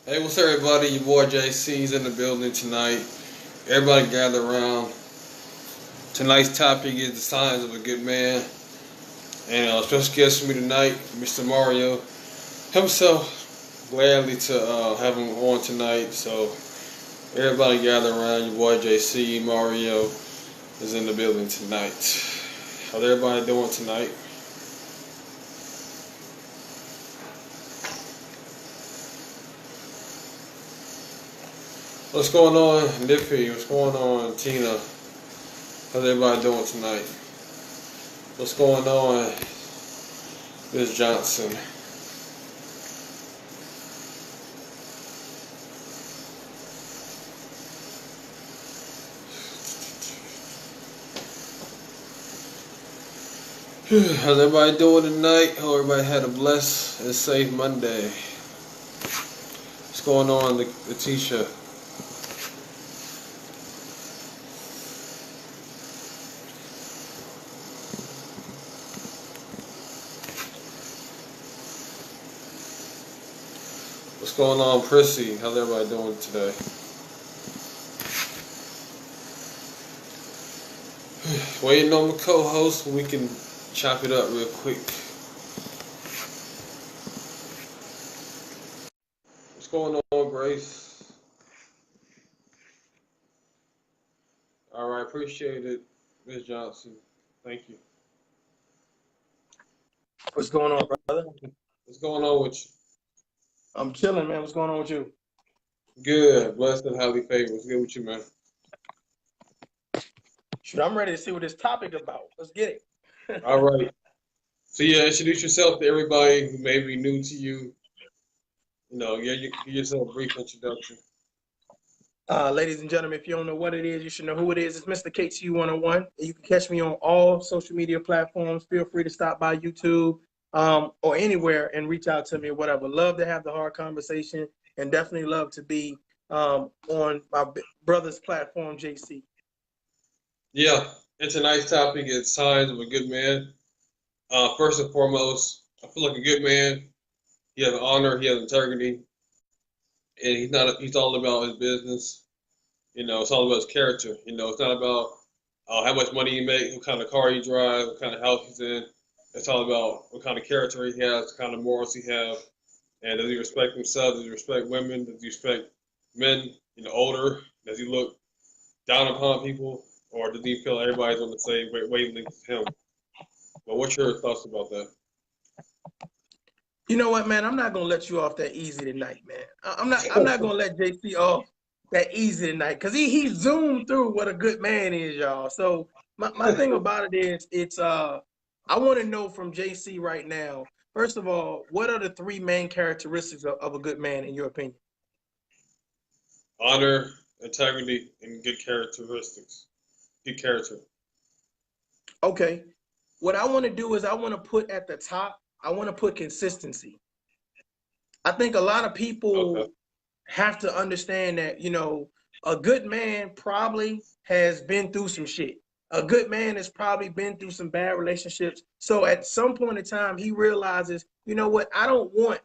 Hey, what's up, everybody? Your boy JC's in the building tonight. Everybody gather around. Tonight's topic is the signs of a good man. And special guest with me tonight, Mr. Mario himself. Gladly to have him on tonight. So, everybody gather around. Your boy JC, Mario, is in the building tonight. How's everybody doing tonight? What's going on, Nippy? What's going on, Tina? How's everybody doing tonight? What's going on, Miss Johnson? How's everybody doing tonight? Hope everybody had a blessed and safe Monday. What's going on, Letitia? What's going on, Prissy? How's everybody doing today? Waiting on my co-host, we can chop it up real quick. What's going on, Grace? All right, appreciate it, Miss Johnson. Thank you. What's going on, brother? What's going on with you? I'm chilling, man. What's going on with you? Good, blessed and highly favored. What's good with you, man? Shoot, I'm ready to see what this topic about. Let's get it. All right. So yeah, introduce yourself to everybody who may be new to you. Give yourself a brief introduction. Ladies and gentlemen, if you don't know what it is, you should know who it is. It's Mr. KTU101. You can catch me on all social media platforms. Feel free to stop by YouTube or anywhere and reach out to me or whatever. Love to have the hard conversation and definitely love to be on my brother's platform, JC. Yeah, and tonight's topic is signs of a good man. First and foremost, I feel like a good man. He has honor, he has integrity, and he's all about his business. It's all about his character. It's not about how much money he makes, what kind of car he drives, what kind of house he's in. It's all about what kind of character he has, what kind of morals he has, and does he respect himself? Does he respect women? Does he respect men? Older? Does he look down upon people, or does he feel everybody's on the same wavelength as him? But what's your thoughts about that? You know what, man? I'm not gonna let you off that easy tonight, man. I'm not gonna let JC off that easy tonight because he zoomed through what a good man is, y'all. So my thing about it is I want to know from JC right now. First of all, what are the three main characteristics of a good man in your opinion? Honor, integrity, and good characteristics. Good character. Okay. What I want to do is I want to put at the top, I want to put consistency. I think a lot of Okay. people have to understand that, a good man probably has been through some shit. A good man has probably been through some bad relationships. So at some point in time, he realizes, you know what? I don't want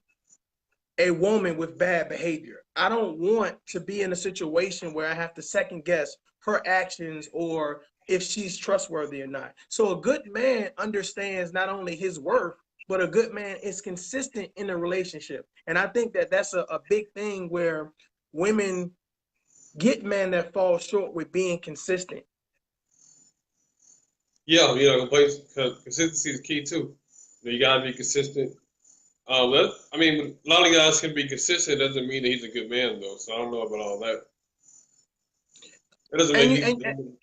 a woman with bad behavior. I don't want to be in a situation where I have to second guess her actions or if she's trustworthy or not. So a good man understands not only his worth, but a good man is consistent in a relationship. And I think that that's a big thing where women get men that fall short with being consistent. Yeah, consistency is key too. You gotta be consistent. I mean, a lot of guys can be consistent. Doesn't mean that he's a good man though. So I don't know about all that. It doesn't And, mean you, and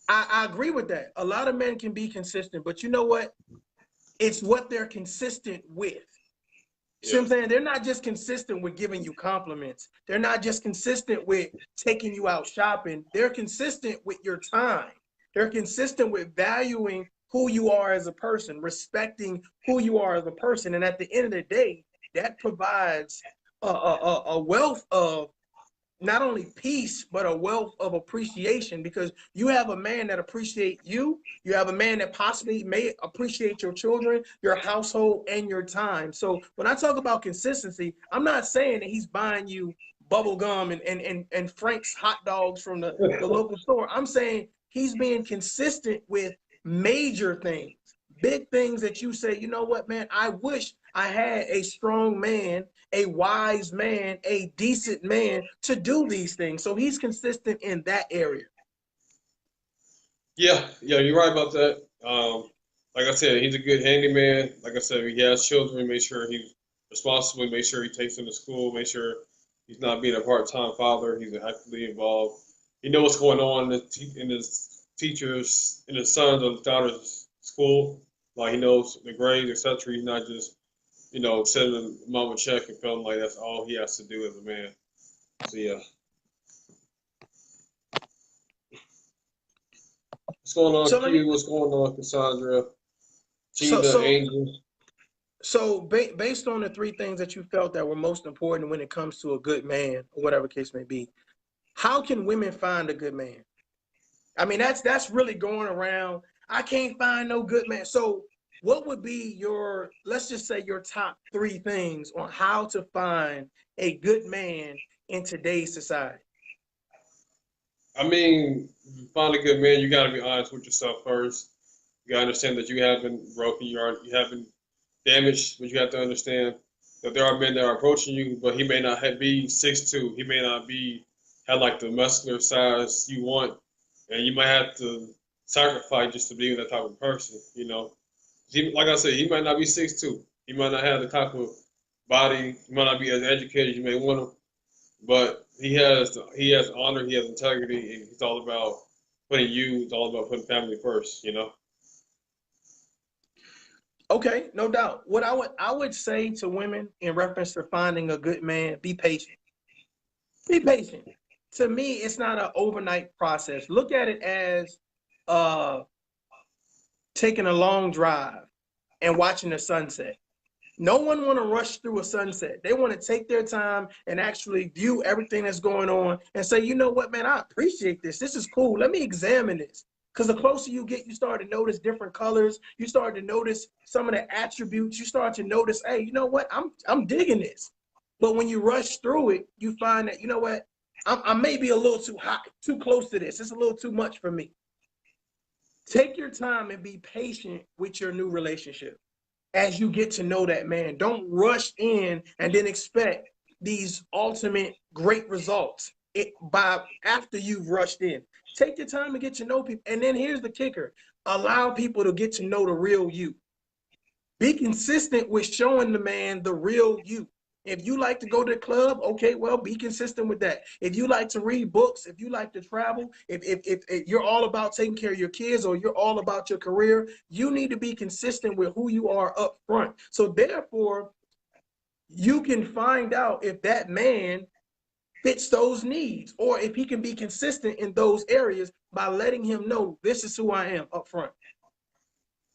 I agree with that. A lot of men can be consistent, but you know what? It's what they're consistent with. See yeah. what I'm saying? They're not just consistent with giving you compliments. They're not just consistent with taking you out shopping. They're consistent with your time. They're consistent with valuing who you are as a person, respecting who you are as a person. And at the end of the day, that provides a wealth of not only peace, but a wealth of appreciation, because you have a man that appreciate you. You have a man that possibly may appreciate your children, your household, and your time. So when I talk about consistency, I'm not saying that he's buying you bubble gum and Frank's hot dogs from the local store. I'm saying he's being consistent with major things, big things that you say, you know what, man, I wish I had a strong man, a wise man, a decent man to do these things. So he's consistent in that area. Yeah, yeah, you're right about that. Like I said, he's a good handyman. Like I said, he has children. Make sure he's responsible. Make sure he takes them to school. Make sure he's not being a part-time father. He's actively involved. He knows what's going on in his teachers, in his sons or his daughter's school. Like he knows the grades, etc. He's not just, sending mom a check and feeling like that's all he has to do as a man. So yeah. What's going on, So let me Q? What's going on, Cassandra? so Gina, so Angel. based on the three things that you felt that were most important when it comes to a good man, or whatever case may be, how can women find a good man? I mean, that's really going around. I can't find no good man. So what would be your, let's just say, your top three things on how to find a good man in today's society? I mean, to find a good man, you got to be honest with yourself first. You got to understand that you have been broken, you have been damaged, but you have to understand that there are men that are approaching you, but he may not be 6'2". He may not have like the muscular size you want, and you might have to sacrifice just to be that type of person. Like I said, he might not be 6'2". He might not have the type of body. He might not be as educated as you may want him, but he has honor, he has integrity, and he's all about putting you. It's all about putting family first. Okay, no doubt. What I would say to women in reference to finding a good man, be patient. Be patient. To me, it's not an overnight process. Look at it as uh taking a long drive and watching the sunset. No one want to rush through a sunset. They want to take their time and actually view everything that's going on and say, you know what, man, I appreciate this. This is cool. Let me examine this. Because the closer you get, you start to notice different colors. You start to notice some of the attributes. You start to notice, hey, you know what? I'm digging this. But when you rush through it, you find that, you know what? I may be a little too hot, too close to this. It's a little too much for me. Take your time and be patient with your new relationship as you get to know that man. Don't rush in and then expect these ultimate great results by after you've rushed in. Take your time to get to know people. And then here's the kicker. Allow people to get to know the real you. Be consistent with showing the man the real you. If you like to go to the club, okay, well, be consistent with that. If you like to read books, if you like to travel, if you're all about taking care of your kids or you're all about your career, you need to be consistent with who you are up front. So therefore, you can find out if that man fits those needs or if he can be consistent in those areas by letting him know this is who I am up front.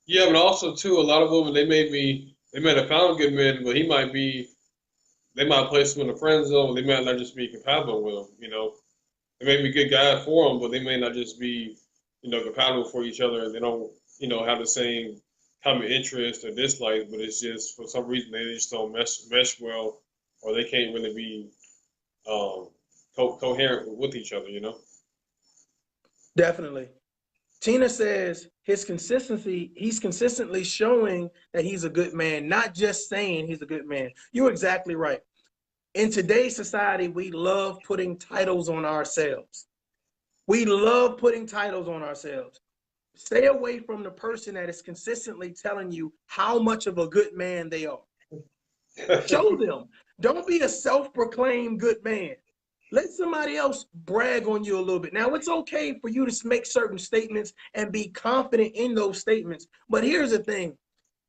Yeah, but also too, a lot of women they might have found a good man, but they might place him in a friend zone. They might not just be compatible with him. They may be a good guy for him, but they may not just be, compatible for each other. They don't, have the same common interest or dislike, but it's just for some reason they just don't mesh well, or they can't really be coherent with each other. Definitely. Tina says he's consistently showing that he's a good man, not just saying he's a good man. You're exactly right. In today's society, we love putting titles on ourselves. We love putting titles on ourselves. Stay away from the person that is consistently telling you how much of a good man they are. Show them. Don't be a self-proclaimed good man. Let somebody else brag on you a little bit. Now, it's okay for you to make certain statements and be confident in those statements. But here's the thing.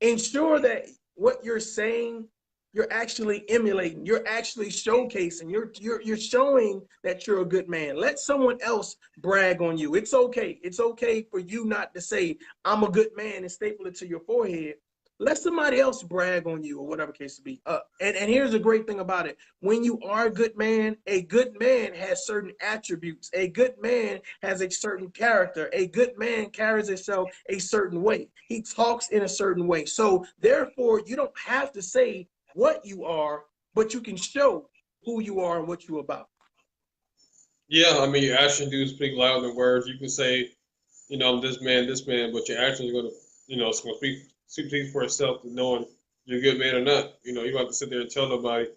Ensure that what you're saying, you're actually emulating. You're actually showcasing. You're showing that you're a good man. Let someone else brag on you. It's okay. It's okay for you not to say, I'm a good man and staple it to your forehead. let somebody else brag on you or whatever case to be. And here's the great thing about it. When you are a good man has certain attributes. A good man has a certain character. A good man carries himself a certain way. He talks in a certain way. So therefore, you don't have to say what you are, but you can show who you are and what you're about. Yeah, I mean, your actions do speak louder than words. You can say, I'm this man, but your actions are going to, it's going to speak for itself to knowing you're a good man or not. You don't have to sit there and tell nobody.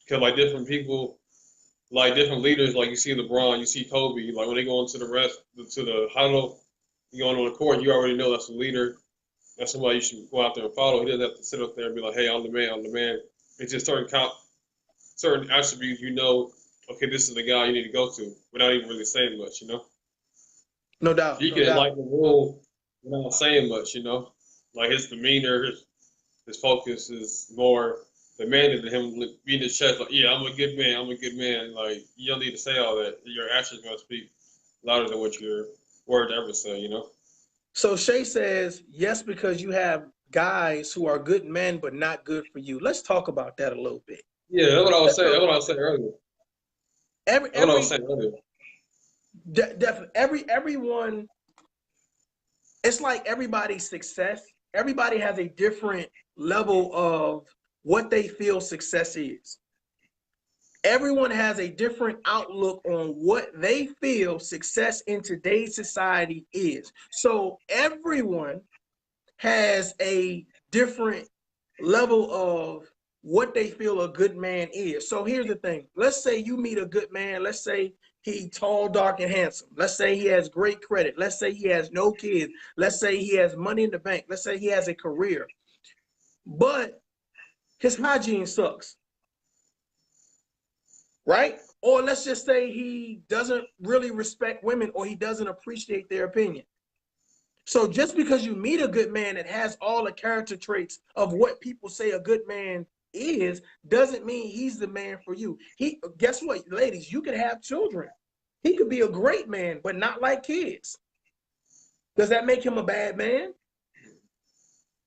Because, like, different people, like, different leaders, like, you see LeBron, you see Kobe, like, when they go into to the huddle, you go on the court, you already know that's a leader. That's somebody you should go out there and follow. He doesn't have to sit up there and be like, hey, I'm the man, I'm the man. It's just certain attributes okay, this is the guy you need to go to without even really saying much, No doubt, You no can doubt. enlighten the world without saying much, Like his demeanor, his focus is more demanded than him beating his chest like, yeah, I'm a good man, I'm a good man. Like, you don't need to say all that. Your actions going to speak louder than what your words ever say. So Shay says, yes, because you have guys who are good men, but not good for you. Let's talk about that a little bit. Yeah, that's what I was Let's saying. talk That's what I about was saying earlier. every That's what I was every saying earlier. definitely everyone. It's like everybody's success. Everybody has a different level of what they feel success is. Everyone has a different outlook on what they feel success in today's society is. So everyone has a different level of what they feel a good man is. So here's the thing. Let's say you meet a good man. Let's say he tall, dark, and handsome. Let's say he has great credit. Let's say he has no kids. Let's say he has money in the bank. Let's say he has a career. But his hygiene sucks, right? Or let's just say he doesn't really respect women or he doesn't appreciate their opinion. So just because you meet a good man that has all the character traits of what people say a good man is, doesn't mean he's the man for you. Guess what, ladies, you can have children. He could be a great man, but not like kids. Does that make him a bad man?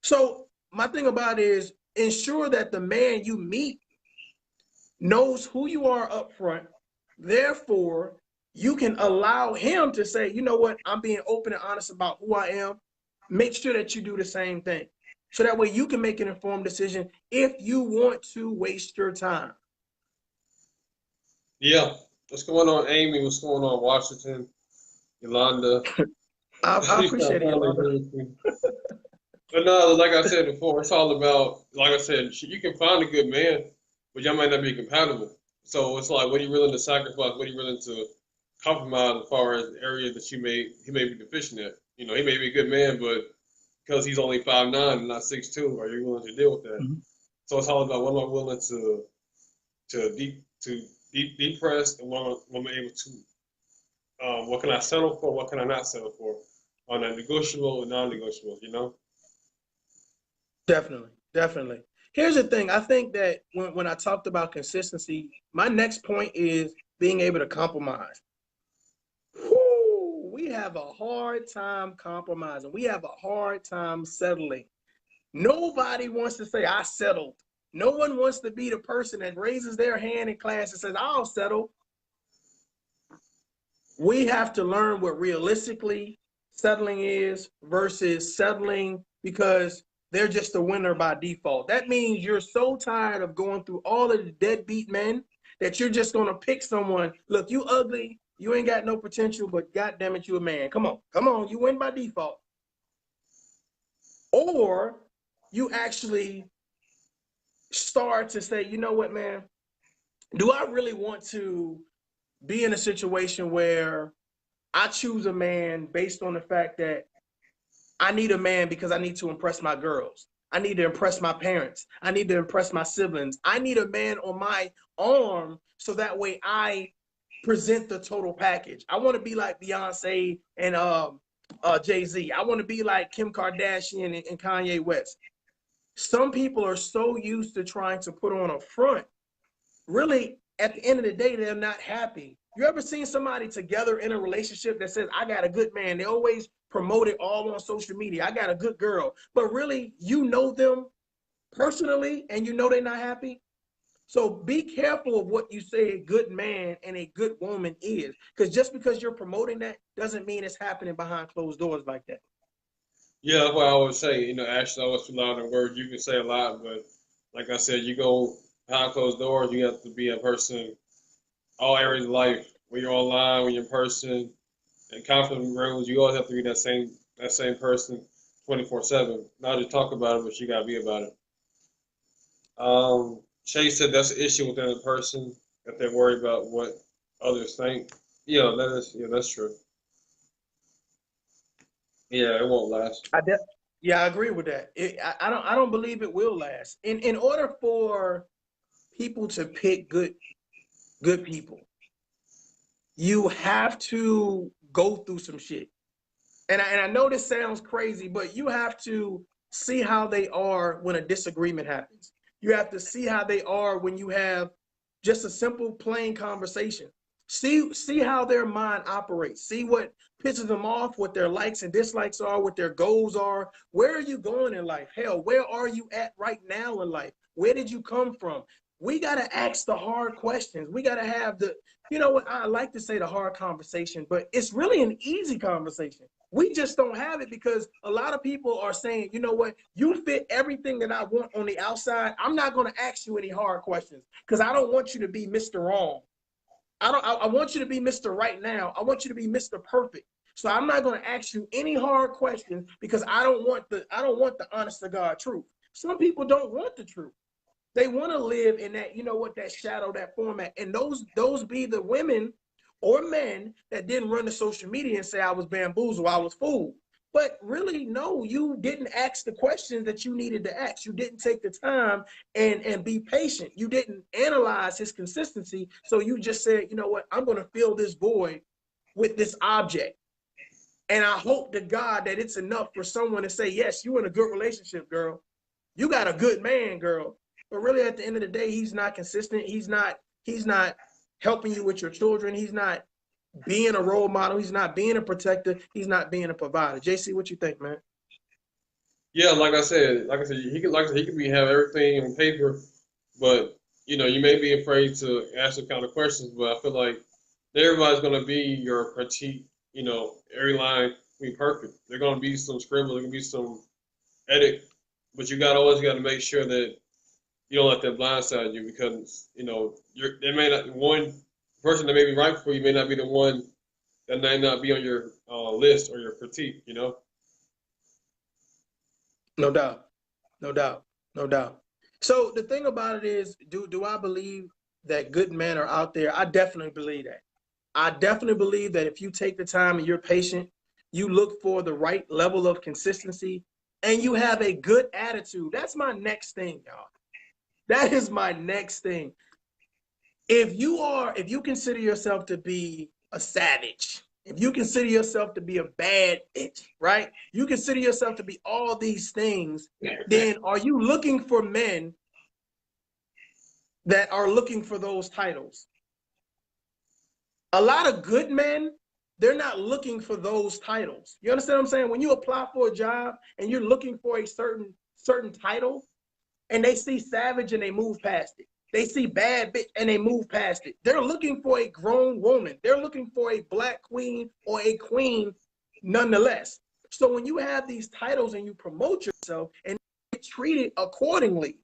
So my thing about it is ensure that the man you meet knows who you are up front. Therefore, you can allow him to say, you know what, I'm being open and honest about who I am. Make sure that you do the same thing. So that way you can make an informed decision if you want to waste your time. Yeah. What's going on, Amy? What's going on, Washington? Yolanda? I She's trying to appreciate it, finally Yolanda. agree with me. But no, like I said before, it's all about, like I said, you can find a good man, but y'all might not be compatible. So it's like, what are you willing to sacrifice? What are you willing to compromise as far as the area that he may be deficient at? He may be a good man, but because he's only 5'9" and not 6'2", are you willing to deal with that? Mhm. So it's all about what am I willing to depress and what am I able to what can I settle for? What can I not settle for? On a negotiable and non-negotiable. Definitely, definitely. Here's the thing. I think that when I talked about consistency, my next point is being able to compromise. Whew, we have a hard time compromising. We have a hard time settling. Nobody wants to say, I settled. No one wants to be the person that raises their hand in class and says, I'll settle. We have to learn what realistically settling is versus settling because they're just a winner by default. That means you're so tired of going through all of the deadbeat men that you're just going to pick someone. Look, you ugly. You ain't got no potential, but God damn it, you a man. Come on. Come on. You win by default. Or you actually start to say, you know what, man? Do I really want to be in a situation where I choose a man based on the fact that I need a man because I need to impress my girls. I need to impress my parents. I need to impress my siblings. I need a man on my arm so that way I present the total package. I want to be like Beyonce and Jay-Z. I want to be like Kim Kardashian and Kanye West. Some people are so used to trying to put on a front. Really, at the end of the day, they're not happy. You ever seen somebody together in a relationship that says, I got a good man? They always promote it all on social media. I got a good girl, but really you know them personally and you know they're not happy. So be careful of what you say a good man and a good woman is, because just because you're promoting that doesn't mean it's happening behind closed doors like that. Yeah, that's what I always say. Actions always speak louder than words. You can say a lot, but like I said, you go behind closed doors. You have to be a person all areas of life. When you're online, when you're in person, in confident rooms, you always have to be that same person, 24/7. Not just talk about it, but you gotta be about it. Shay said that's an issue within a person that they're worried about what others think. That's true. Yeah, it won't last. Yeah, I agree with that. I don't believe it will last. In order for people to pick good people, you have to go through some shit. And I know this sounds crazy, but you have to see how they are when a disagreement happens. You have to see how they are when you have just a simple, plain conversation. See how their mind operates. See what pisses them off, what their likes and dislikes are, what their goals are. Where are you going in life? Hell, where are you at right now in life? Where did you come from? We got to ask the hard questions. We got to have you know what, I like to say the hard conversation, but it's really an easy conversation. We just don't have it because a lot of people are saying, you know what, you fit everything that I want on the outside. I'm not going to ask you any hard questions because I don't want you to be Mr. Wrong. I want you to be Mr. Right Now. I want you to be Mr. Perfect. So I'm not going to ask you any hard questions because I don't want the honest to God truth. Some people don't want the truth. They want to live in that, you know what, that shadow, that format. And those be the women or men that didn't run to social media and say I was bamboozled, I was fooled. But really, no, you didn't ask the questions that you needed to ask. You didn't take the time and be patient. You didn't analyze his consistency. So you just said, you know what, I'm going to fill this void with this object. And I hope to God that it's enough for someone to say, yes, you in a good relationship, girl. You got a good man, girl. But really at the end of the day, he's not consistent. He's not helping you with your children. He's not being a role model. He's not being a protector. He's not being a provider. JC, what you think, man? Yeah, like I said, he could be have everything on paper, but you may be afraid to ask the kind of questions. But I feel like everybody's gonna be your critique. Every line be perfect. There's gonna be some scribble. There gonna be some edit, but you got to make sure that you don't let that blindside you because there may not one person that may be right for you may not be the one that may not be on your list or your critique. No doubt. No doubt. No doubt. So the thing about it is, do I believe that good men are out there? I definitely believe that. I definitely believe that if you take the time and you're patient, you look for the right level of consistency, and you have a good attitude. That's my next thing, y'all. That is my next thing. If you consider yourself to be a savage, if you consider yourself to be a bad bitch, right? You consider yourself to be all these things, then are you looking for men that are looking for those titles? A lot of good men, they're not looking for those titles. You understand what I'm saying? When you apply for a job and you're looking for a certain title, and they see savage and they move past it. They see bad bitch and they move past it. They're looking for a grown woman. They're looking for a black queen or a queen nonetheless. So when you have these titles and you promote yourself and treat it accordingly,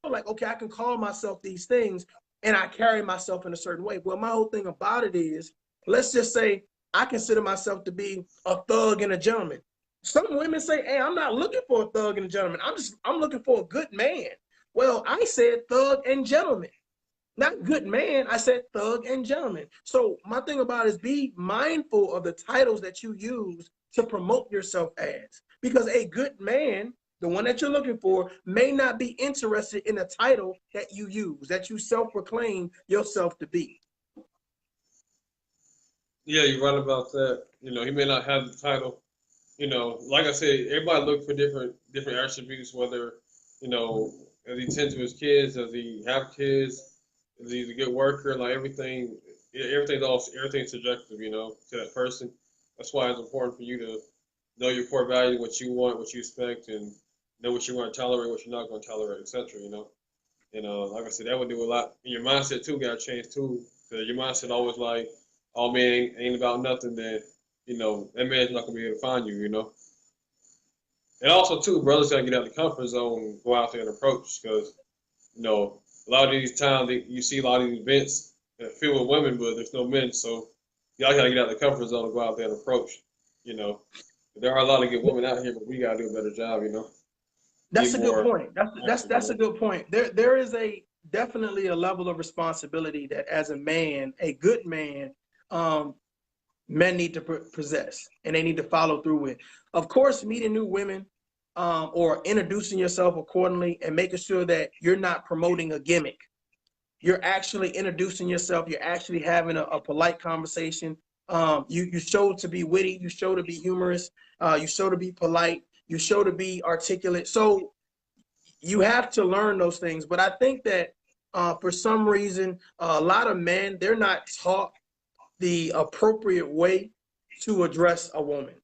like, okay, I can call myself these things and I carry myself in a certain way. Well, my whole thing about it is, let's just say I consider myself to be a thug and a gentleman. Some women say, hey, I'm not looking for a thug and a gentleman. I'm looking for a good man. Well, I said thug and gentleman, not good man. I said thug and gentleman. So my thing about it is be mindful of the titles that you use to promote yourself as, because a good man, the one that you're looking for, may not be interested in the title that you use, that you self-proclaim yourself to be. Yeah, you're right about that. He may not have the title. Like I said, everybody look for different attributes. Whether does he tend to his kids? Does he have kids? Is he a good worker? Like everything's subjective. To that person. That's why it's important for you to know your core value, what you want, what you expect, and know what you want to tolerate, what you're not going to tolerate, etc. You know, and like I said, that would do a lot. And your mindset too got to change too, because your mindset always like, oh man, ain't about nothing. Then you know that man's not gonna be able to find you. You know, and also too, brothers gotta get out of the comfort zone, and go out there and approach, because you know a lot of these times you see a lot of these events that filled with women, but there's no men, so y'all gotta get out of the comfort zone and go out there and approach. You know, there are a lot of good women out here, but we gotta do a better job. You know, be That's a good more point. active. You That's a know, good point. There is a definitely a level of responsibility that as a man, a good man, um, men need to possess, and they need to follow through with. Of course, meeting new women, or introducing yourself accordingly, and making sure that you're not promoting a gimmick. You're actually introducing yourself. You're actually having a polite conversation. You show to be witty. You show to be humorous. You show to be polite. You show to be articulate. So you have to learn those things. But I think that for some reason, a lot of men, they're not taught the appropriate way to address a woman.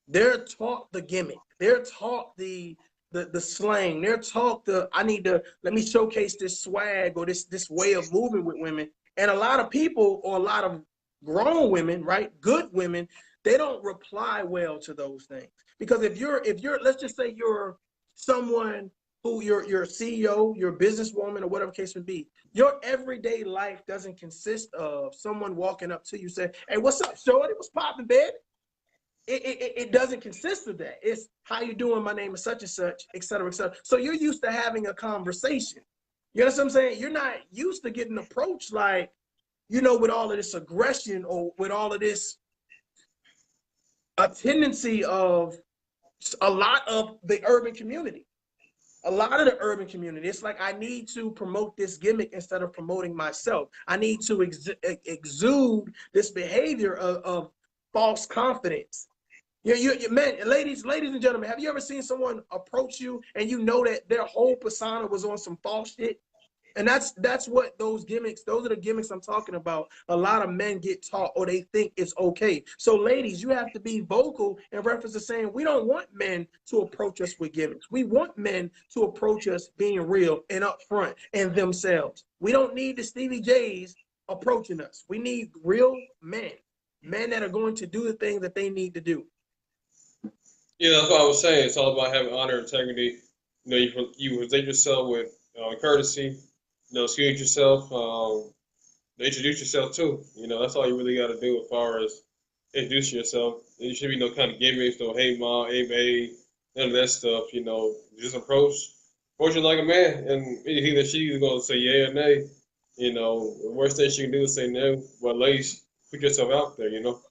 They're taught the gimmick. They're taught the slang. They're taught the I need to let me showcase this swag or this way of moving with women. And a lot of people, or a lot of grown women, right, good women, they don't reply well to those things. Because if you're let's just say you're someone who you're a CEO, you're a businesswoman, or whatever case may be, your everyday life doesn't consist of someone walking up to you saying, "Hey, what's up, shorty? What's popping, babe?" It doesn't consist of that. It's how you doing? My name is such and such, et cetera, et cetera. So you're used to having a conversation. You know what I'm saying? You're not used to getting approached like, with all of this aggression, or with all of this, a tendency of a lot of the urban community. A lot of the urban community, it's like I need to promote this gimmick instead of promoting myself. I need to exude this behavior of false confidence. Man, ladies and gentlemen, have you ever seen someone approach you and you know that their whole persona was on some false shit? And that's what those are the gimmicks I'm talking about. A lot of men get taught, or they think it's okay. So ladies, you have to be vocal in reference to saying we don't want men to approach us with gimmicks. We want men to approach us being real and upfront and themselves. We don't need the Stevie J's approaching us. We need real men, men that are going to do the things that they need to do. yeah, that's what I was saying. It's all about having honor, integrity. You know, you present yourself with courtesy. You know, excuse yourself. Introduce yourself too. You know, that's all you really got to do as far as introduce yourself. There should be no kind of gimmicks, no hey mom, hey babe, none of that stuff. You know, just approach it like a man, and he or she is gonna say yeah or nay. You know, the worst thing she can do is say no, but at least put yourself out there. You know,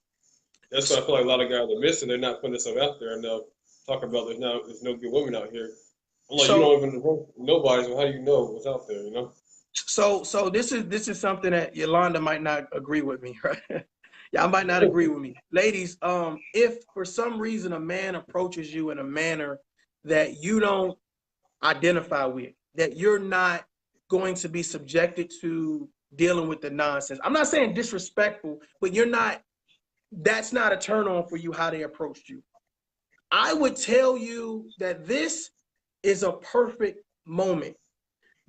that's what I feel like a lot of guys are missing. They're not putting themselves out there enough. Talking about there's no good women out here. I'm like, you So don't even know nobody, so how do you know what's out there? You know. so this is something that Yolanda might not agree with me, right? Y'all might not agree with me. Ladies, if for some reason a man approaches you in a manner that you don't identify with, that you're not going to be subjected to dealing with the nonsense. I'm not saying disrespectful, but that's not a turn on for you how they approached you. I would tell you that this is a perfect moment.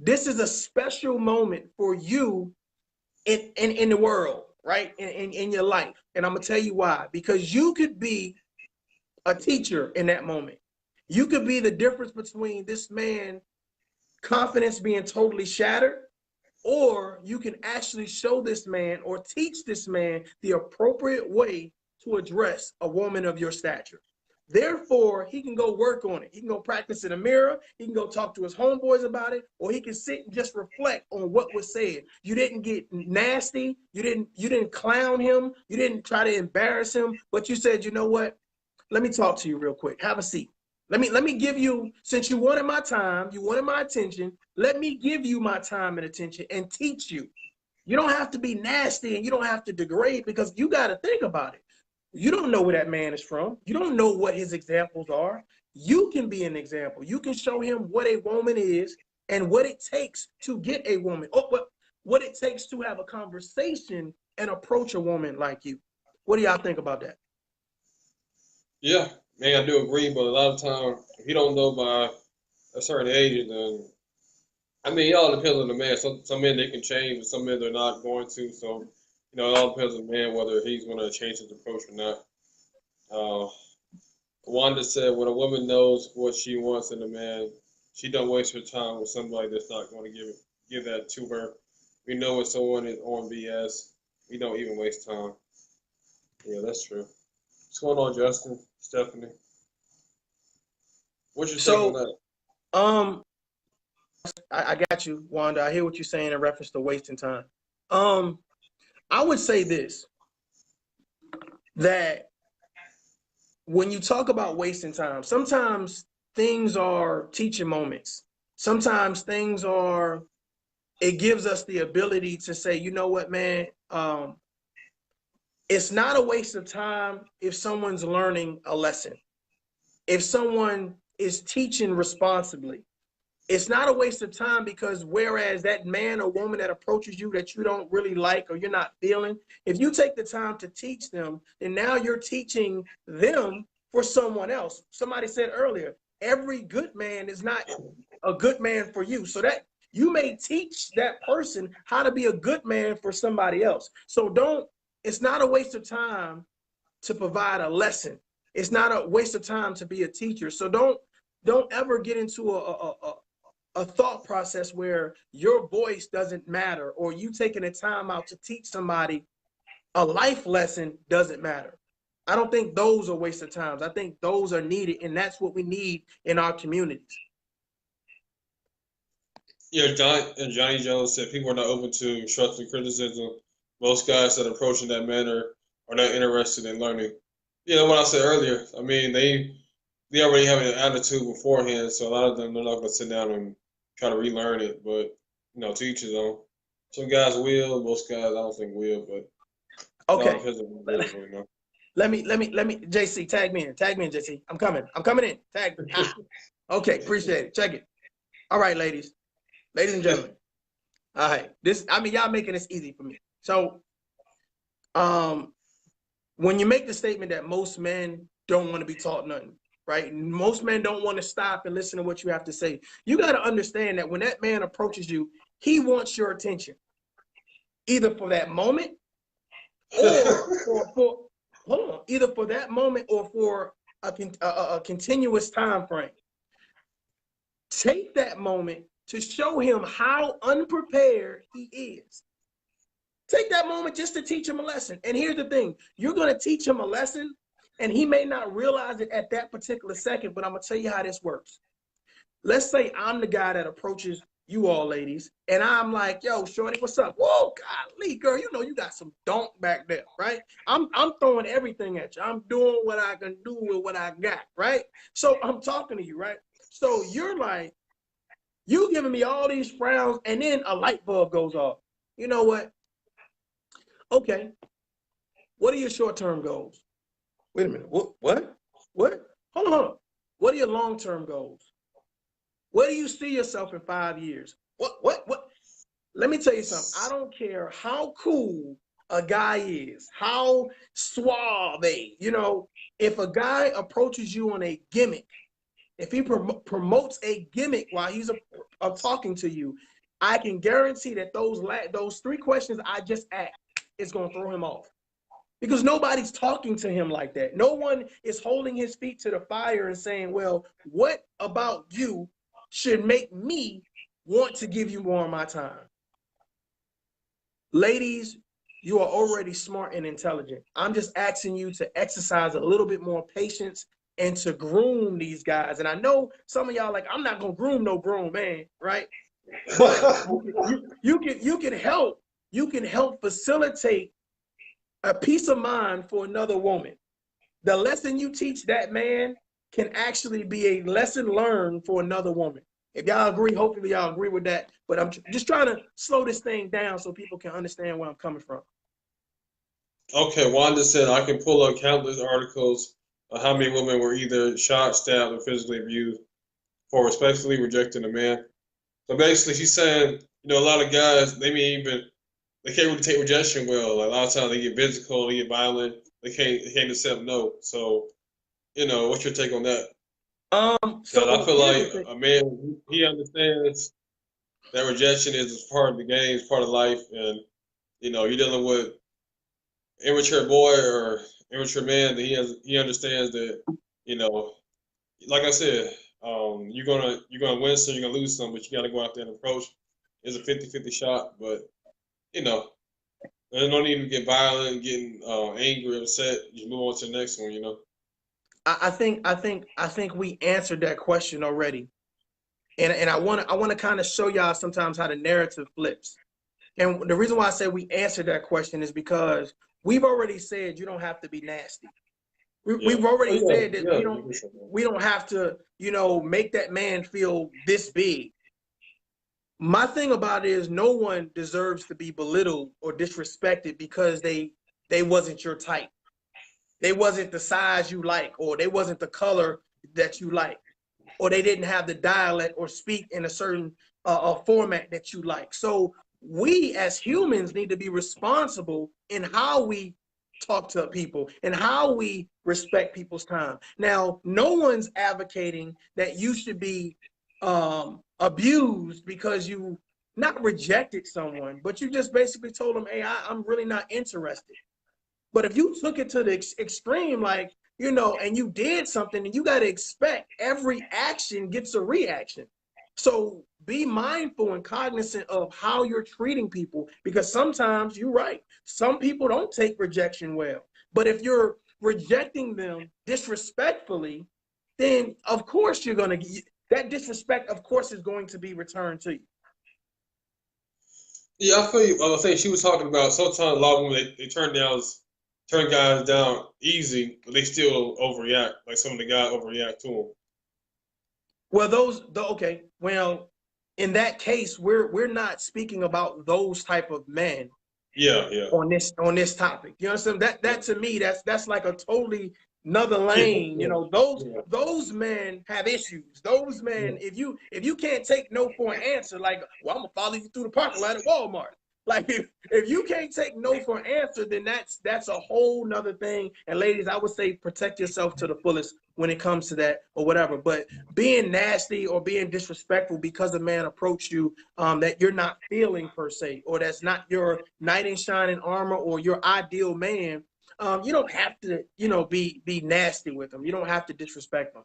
This is a special moment for you in the world, right? In your life. And I'm gonna tell you why. Because you could be a teacher in that moment. You could be the difference between this man confidence being totally shattered, or you can actually show this man or teach this man the appropriate way to address a woman of your stature. Therefore, he can go work on it. He can go practice in a mirror. He can go talk to his homeboys about it, or he can sit and just reflect on what was said. You didn't get nasty. You didn't clown him. You didn't try to embarrass him. But you said, you know what? Let me talk to you real quick. Have a seat. Let me give you, since you wanted my time, you wanted my attention, let me give you my time and attention and teach you. You don't have to be nasty and you don't have to degrade, because you got to think about it. You don't know where that man is from. You don't know what his examples are. You can be an example. You can show him what a woman is and what it takes to get a woman, or what it takes to have a conversation and approach a woman like you. What do y'all think about that? Yeah, man, I do agree, but a lot of time, if you don't know by a certain age, then I mean, it all depends on the man. Some men they can change, but some men they're not going to. So, it all depends on the man whether he's going to change his approach or not. Uh, Wanda said, when a woman knows what she wants in a man, she don't waste her time with somebody that's not going to give that to her. We know when someone is on BS, we don't even waste time. Yeah, that's true. What's going on, Justin? Stephanie? What's your take on So, that? um, I got you, Wanda. I hear what you're saying in reference to wasting time. Um, I would say this, that when you talk about wasting time, sometimes things are teaching moments. Sometimes things are, it gives us the ability to say, you know what, man, it's not a waste of time if someone's learning a lesson. If someone is teaching responsibly, it's not a waste of time, because whereas that man or woman that approaches you that you don't really like or you're not feeling, if you take the time to teach them, then now you're teaching them for someone else. Somebody said earlier, every good man is not a good man for you. So that you may teach that person how to be a good man for somebody else. So it's not a waste of time to provide a lesson. It's not a waste of time to be a teacher. So don't ever get into a thought process where your voice doesn't matter, or you taking the time out to teach somebody a life lesson doesn't matter. I don't think those are waste of times. I think those are needed, and that's what we need in our communities. Yeah, Johnny Jones said people are not open to constructive criticism. Most guys that approach in that manner are not interested in learning. What I said earlier. I mean, they already have an attitude beforehand, so a lot of them they're not going to sit down and try to relearn it. But to each his own. Some guys will, most guys I don't think will, but it all Okay. depends on the individual. Let me, JC, tag me in, JC. I'm coming in. Tag me. Ah. Okay, appreciate it. Check it. All right, ladies and gentlemen. All right, y'all making this easy for me. So, when you make the statement that most men don't want to be taught nothing, right? Most men don't want to stop and listen to what you have to say. You got to understand that when that man approaches you, he wants your attention, either for that moment or for hold on, either for that moment or for a continuous time frame. Take that moment to show him how unprepared he is. Take that moment just to teach him a lesson. And here's the thing, you're going to teach him a lesson, and he may not realize it at that particular second, but I'm going to tell you how this works. Let's say I'm the guy that approaches you all ladies, and I'm like, yo, shorty, what's up? Whoa, golly, girl, you got some donk back there, right? I'm throwing everything at you. I'm doing what I can do with what I got, right? So I'm talking to you, right? So you're like, you giving me all these frowns, and then a light bulb goes off. You know what? Okay, what are your short-term goals? Wait a minute. What? What? Hold on. What are your long-term goals? Where do you see yourself in 5 years? What? Let me tell you something. I don't care how cool a guy is, how suave, if a guy approaches you on a gimmick, if he promotes a gimmick while he's talking to you, I can guarantee that those three questions I just asked is going to throw him off. Because nobody's talking to him like that. No one is holding his feet to the fire and saying, well, what about you should make me want to give you more of my time? Ladies, you are already smart and intelligent. I'm just asking you to exercise a little bit more patience and to groom these guys. And I know some of y'all like, I'm not going to groom no grown man, right? But you can help facilitate a peace of mind for another woman. The lesson you teach that man can actually be a lesson learned for another woman. If y'all agree, hopefully y'all agree with that. But I'm just trying to slow this thing down so people can understand where I'm coming from. Okay, Wanda said I can pull up countless articles of how many women were either shot, stabbed, or physically abused for respectfully rejecting a man. So basically, she's saying, a lot of guys they can't really take rejection well. Like, a lot of times they get physical, they get violent, they can't accept no. So What's your take on that? Because I So feel here's the like thing. a man, he understands that rejection is part of the game, it's part of life, and you're dealing with immature boy or immature man that he understands that, you know, like I said, you're gonna win some, you're gonna lose some, but you gotta go out there and approach. It's a 50-50 shot, but you know, there's no need to get violent, getting angry, upset. You move on to the next one, I think we answered that question already. And I want to kind of show y'all sometimes how the narrative flips. And the reason why I say we answered that question is because we've already said you don't have to be nasty. Yeah. We've Oh already yeah, said that yeah. we don't we don't have to, make that man feel this big. My thing about it is no one deserves to be belittled or disrespected because they wasn't your type. They wasn't the size you like, or they wasn't the color that you like, or they didn't have the dialect or speak in a certain format that you like. So we as humans need to be responsible in how we talk to people and how we respect people's time. Now, no one's advocating that you should be abused because you not rejected someone, but you just basically told them, hey, I'm really not interested. But if you took it to the extreme, like, and you did something, and you got to expect every action gets a reaction. So be mindful and cognizant of how you're treating people, because sometimes you're right. Some people don't take rejection well. But if you're rejecting them disrespectfully, then of course you're going to, that disrespect, of course, is going to be returned to you. Yeah, I feel you. I was saying she was talking about sometimes a lot of women they turn guys down easy, but they still overreact. Like some of the guys overreact to them. Well, okay. Well, in that case, we're not speaking about those type of men Yeah, yeah, on this topic. You understand? yeah, That to me, that's like a totally another yeah, lane. yeah, Those yeah. those men have issues. Those Yeah. men, if you can't take no for an answer, like, well, I'm gonna follow you through the parking lot at Walmart. Like, if you can't take no for an answer, then that's a whole nother thing. And ladies, I would say protect yourself to the fullest when it comes to that or whatever. But being nasty or being disrespectful because a man approached you that you're not feeling per se, or that's not your knight in shining armor or your ideal man, you don't have to, be nasty with them. You don't have to disrespect them.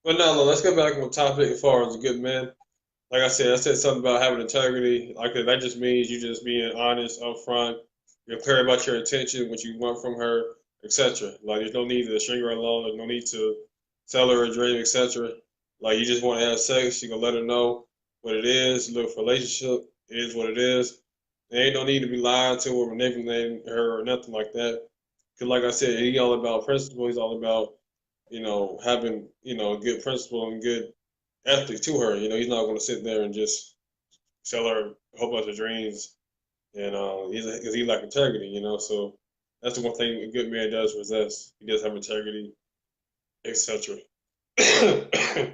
But no, no, let's go back on the topic as far as a good man. Like I said something about having integrity. Like that just means you just being honest, upfront. You're clear about your intention, what you want from her, etc. Like there's no need to string her along. There's no need to tell her a dream, etc. Like you just want to have sex. You gonna let her know what it is. Look for relationship. It is what it is. There ain't no need to be lying to her or manipulating her or nothing like that. Cause like I said, he's all about principle. He's all about having a good principle and good ethic to her. He's not going to sit there and just sell her a whole bunch of dreams, and because he like integrity. So that's the one thing a good man does possess. He does have integrity, etc. What's your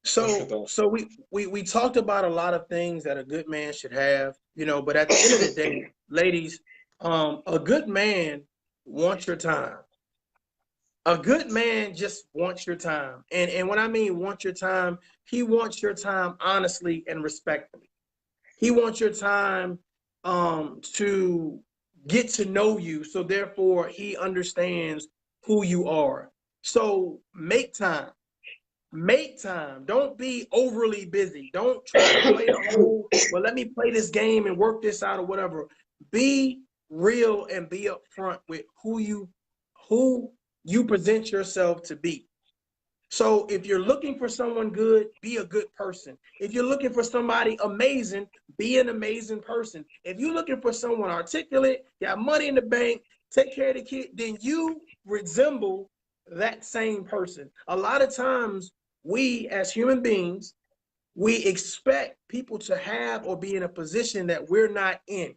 So thought? so we talked about a lot of things that a good man should have, but at the end of the day, ladies, a good man wants your time. A good man just wants your time. And when I mean want your time, he wants your time honestly and respectfully. He wants your time to get to know you. So therefore he understands who you are. So make time. Make time. Don't be overly busy. Don't try to play the whole, well, let me play this game and work this out or whatever. Be real and be upfront with who you present yourself to be. So if you're looking for someone good, be a good person. If you're looking for somebody amazing, be an amazing person. If you're looking for someone articulate, got money in the bank, take care of the kid, then you resemble that same person. A lot of times, we as human beings, we expect people to have or be in a position that we're not in,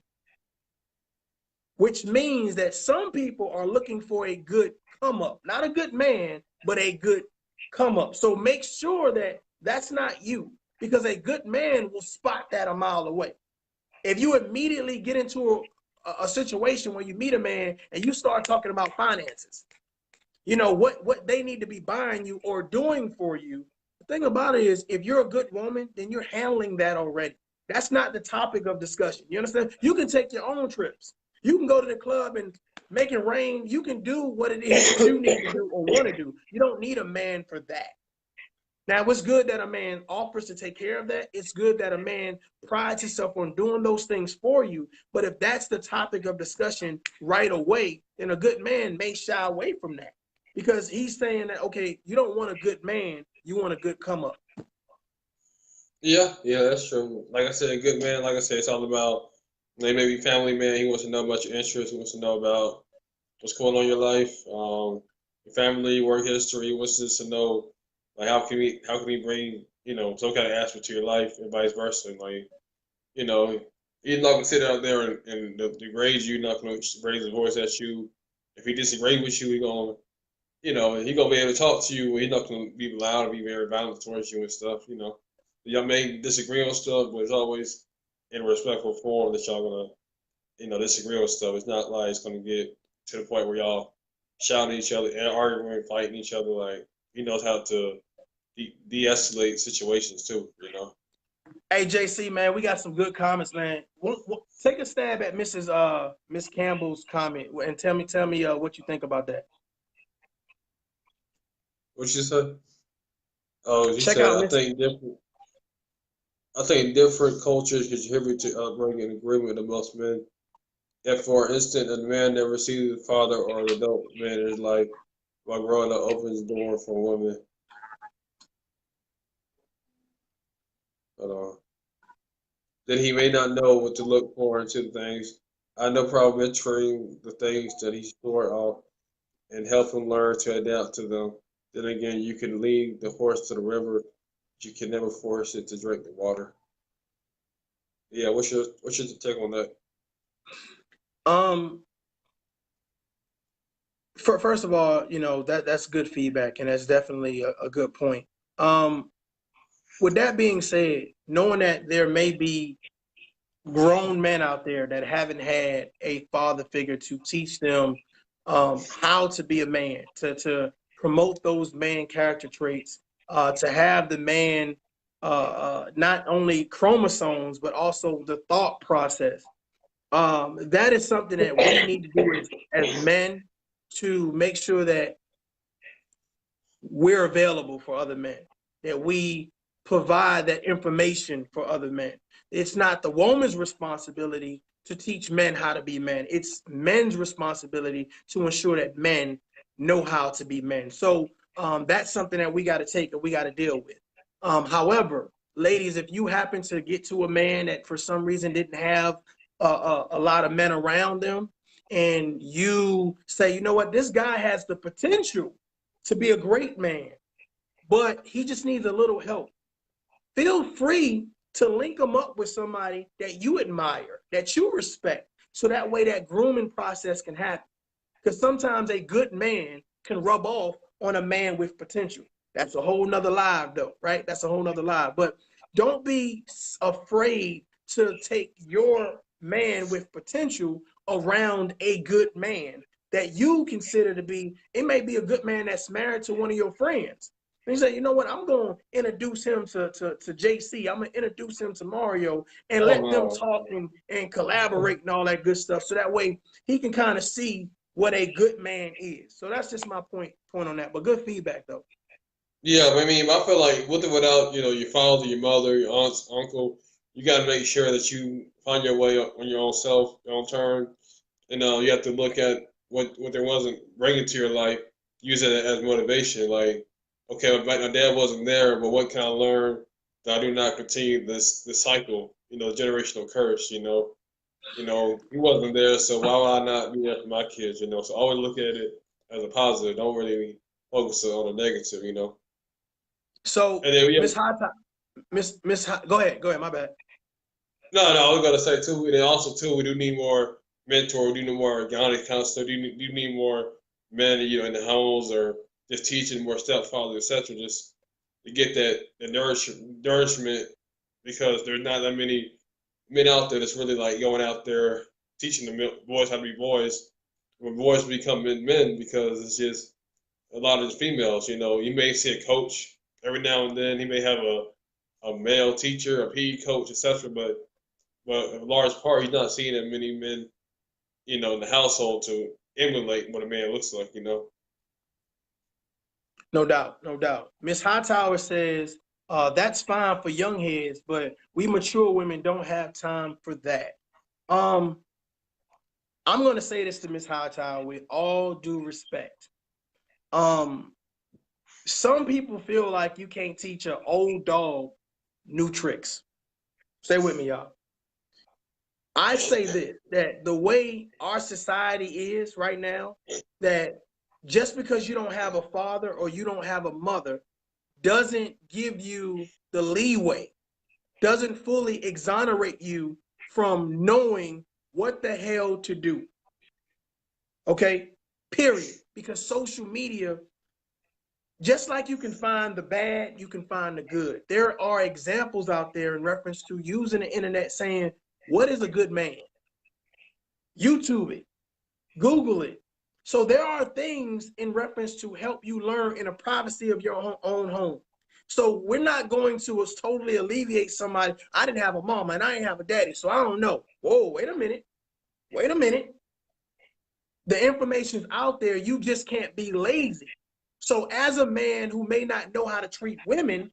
which means that some people are looking for a good come up, not a good man, but a good come up. So make sure that that's not you, because a good man will spot that a mile away. If you immediately get into a situation where you meet a man and you start talking about finances, you know, what they need to be buying you or doing for you. The thing about it is, if you're a good woman, then you're handling that already. That's not the topic of discussion. You understand? You can take your own trips. You can go to the club and make it rain. You can do what it is that you need to do or want to do. You don't need a man for that. Now, it's good that a man offers to take care of that. It's good that a man prides himself on doing those things for you. But if that's the topic of discussion right away, then a good man may shy away from that, because he's saying that, okay, you don't want a good man, you want a good come up. Yeah, yeah, that's true. Like I said, a good man, like I said, it's all about, they may be family man. He wants to know about your interests. He wants to know about what's going on in your life, your family, work history. He wants us to know, like, how can we bring, some kind of aspect to your life and vice versa. Like, you know, he's not gonna sit out there and degrade you. Not gonna raise his voice at you. If he disagrees with you, he gonna be able to talk to you. He's not gonna be loud and be very violent towards you and stuff. Y'all may disagree on stuff, but it's always in a respectful form that y'all gonna, disagree on stuff. It's not like it's gonna get to the point where y'all shouting at each other and arguing, fighting each other. Like, he knows how to de-escalate situations too. Hey, JC, man, we got some good comments, man. Take a stab at Miss Campbell's comment and tell me what you think about that. What you said? Oh, you Check said out Miss. I think different cultures contribute to upbringing and agreement amongst men. If, for instance, a man never sees the father or the adult man in his life, while growing up opens the door for women. But, then he may not know what to look for into the things. I have no problem mentoring the things that he's sure of and help him learn to adapt to them. Then again, you can lead the horse to the river, but you can never force it to drink the water. Yeah, what's your take on that? Um, first of all, you know, that's good feedback, and that's definitely a good point. Um, with that being said, knowing that there may be grown men out there that haven't had a father figure to teach them how to be a man, to promote those man character traits, to have the man not only chromosomes but also the thought process. That is something that we need to do as men, to make sure that we're available for other men, that we provide that information for other men. It's not the woman's responsibility to teach men how to be men. It's men's responsibility to ensure that men know how to be men. So that's something that we got to take and we got to deal with. However, ladies, if you happen to get to a man that for some reason didn't have a lot of men around them, and you say, you know what, this guy has the potential to be a great man, but he just needs a little help, feel free to link him up with somebody that you admire, that you respect, so that way that grooming process can happen. Because sometimes a good man can rub off on a man with potential. That's a whole nother live though, right? That's a whole nother live. But don't be afraid to take your man with potential around a good man that you consider to be, it may be a good man that's married to one of your friends. And you say, you know what, I'm going to introduce him to JC. I'm going to introduce him to Mario and Oh let them no. talk and collaborate and all that good stuff. So that way he can kind of see what a good man is. So that's just my point on that. But good feedback though. Yeah, I mean, I feel like with or without, your father, your mother, your aunts, uncle, you got to make sure that you find your way on your own self, your own turn. And you have to look at what there wasn't bringing to your life, use it as motivation. Like, okay, my dad wasn't there, but what can I learn that I do not continue this cycle? Generational curse. He wasn't there, so why would I not be there for my kids? So always look at it as a positive. Don't really focus on the negative. So And then we have Miss Hot, go ahead, my bad. no. I was gonna say too. And then also too, we do need more mentor. We do need more organic counselor. Do need more men, in the homes or just teaching more stepfathers, etc. Just to get that nourishment, because there's not that many men out there that's really like going out there teaching the boys how to be boys. When boys become men, because it's just a lot of the females. You know, you may see a coach every now and then. He may have a male teacher, a PE coach, etc. But a large part, he's not seeing that many men, you know, in the household to emulate what a man looks like. You know. No doubt, no doubt. Miss Hightower says, that's fine for young heads, but we mature women don't have time for that. Um, I'm gonna say this to Miss Hightower with all due respect. Um, some people feel like you can't teach an old dog new tricks. Stay with me, y'all. I say this, that the way our society is right now, that just because you don't have a father or you don't have a mother doesn't give you the leeway, doesn't fully exonerate you from knowing what the hell to do. Okay? Period. Because social media, just like you can find the bad, you can find the good. There are examples out there in reference to using the internet saying, what is a good man? YouTube it, Google it. So there are things in reference to help you learn in the privacy of your own home. So we're not going to totally alleviate somebody. I didn't have a mama and I didn't have a daddy, so I don't know. Whoa, wait a minute. Wait a minute. The information's out there. You just can't be lazy. So as a man who may not know how to treat women,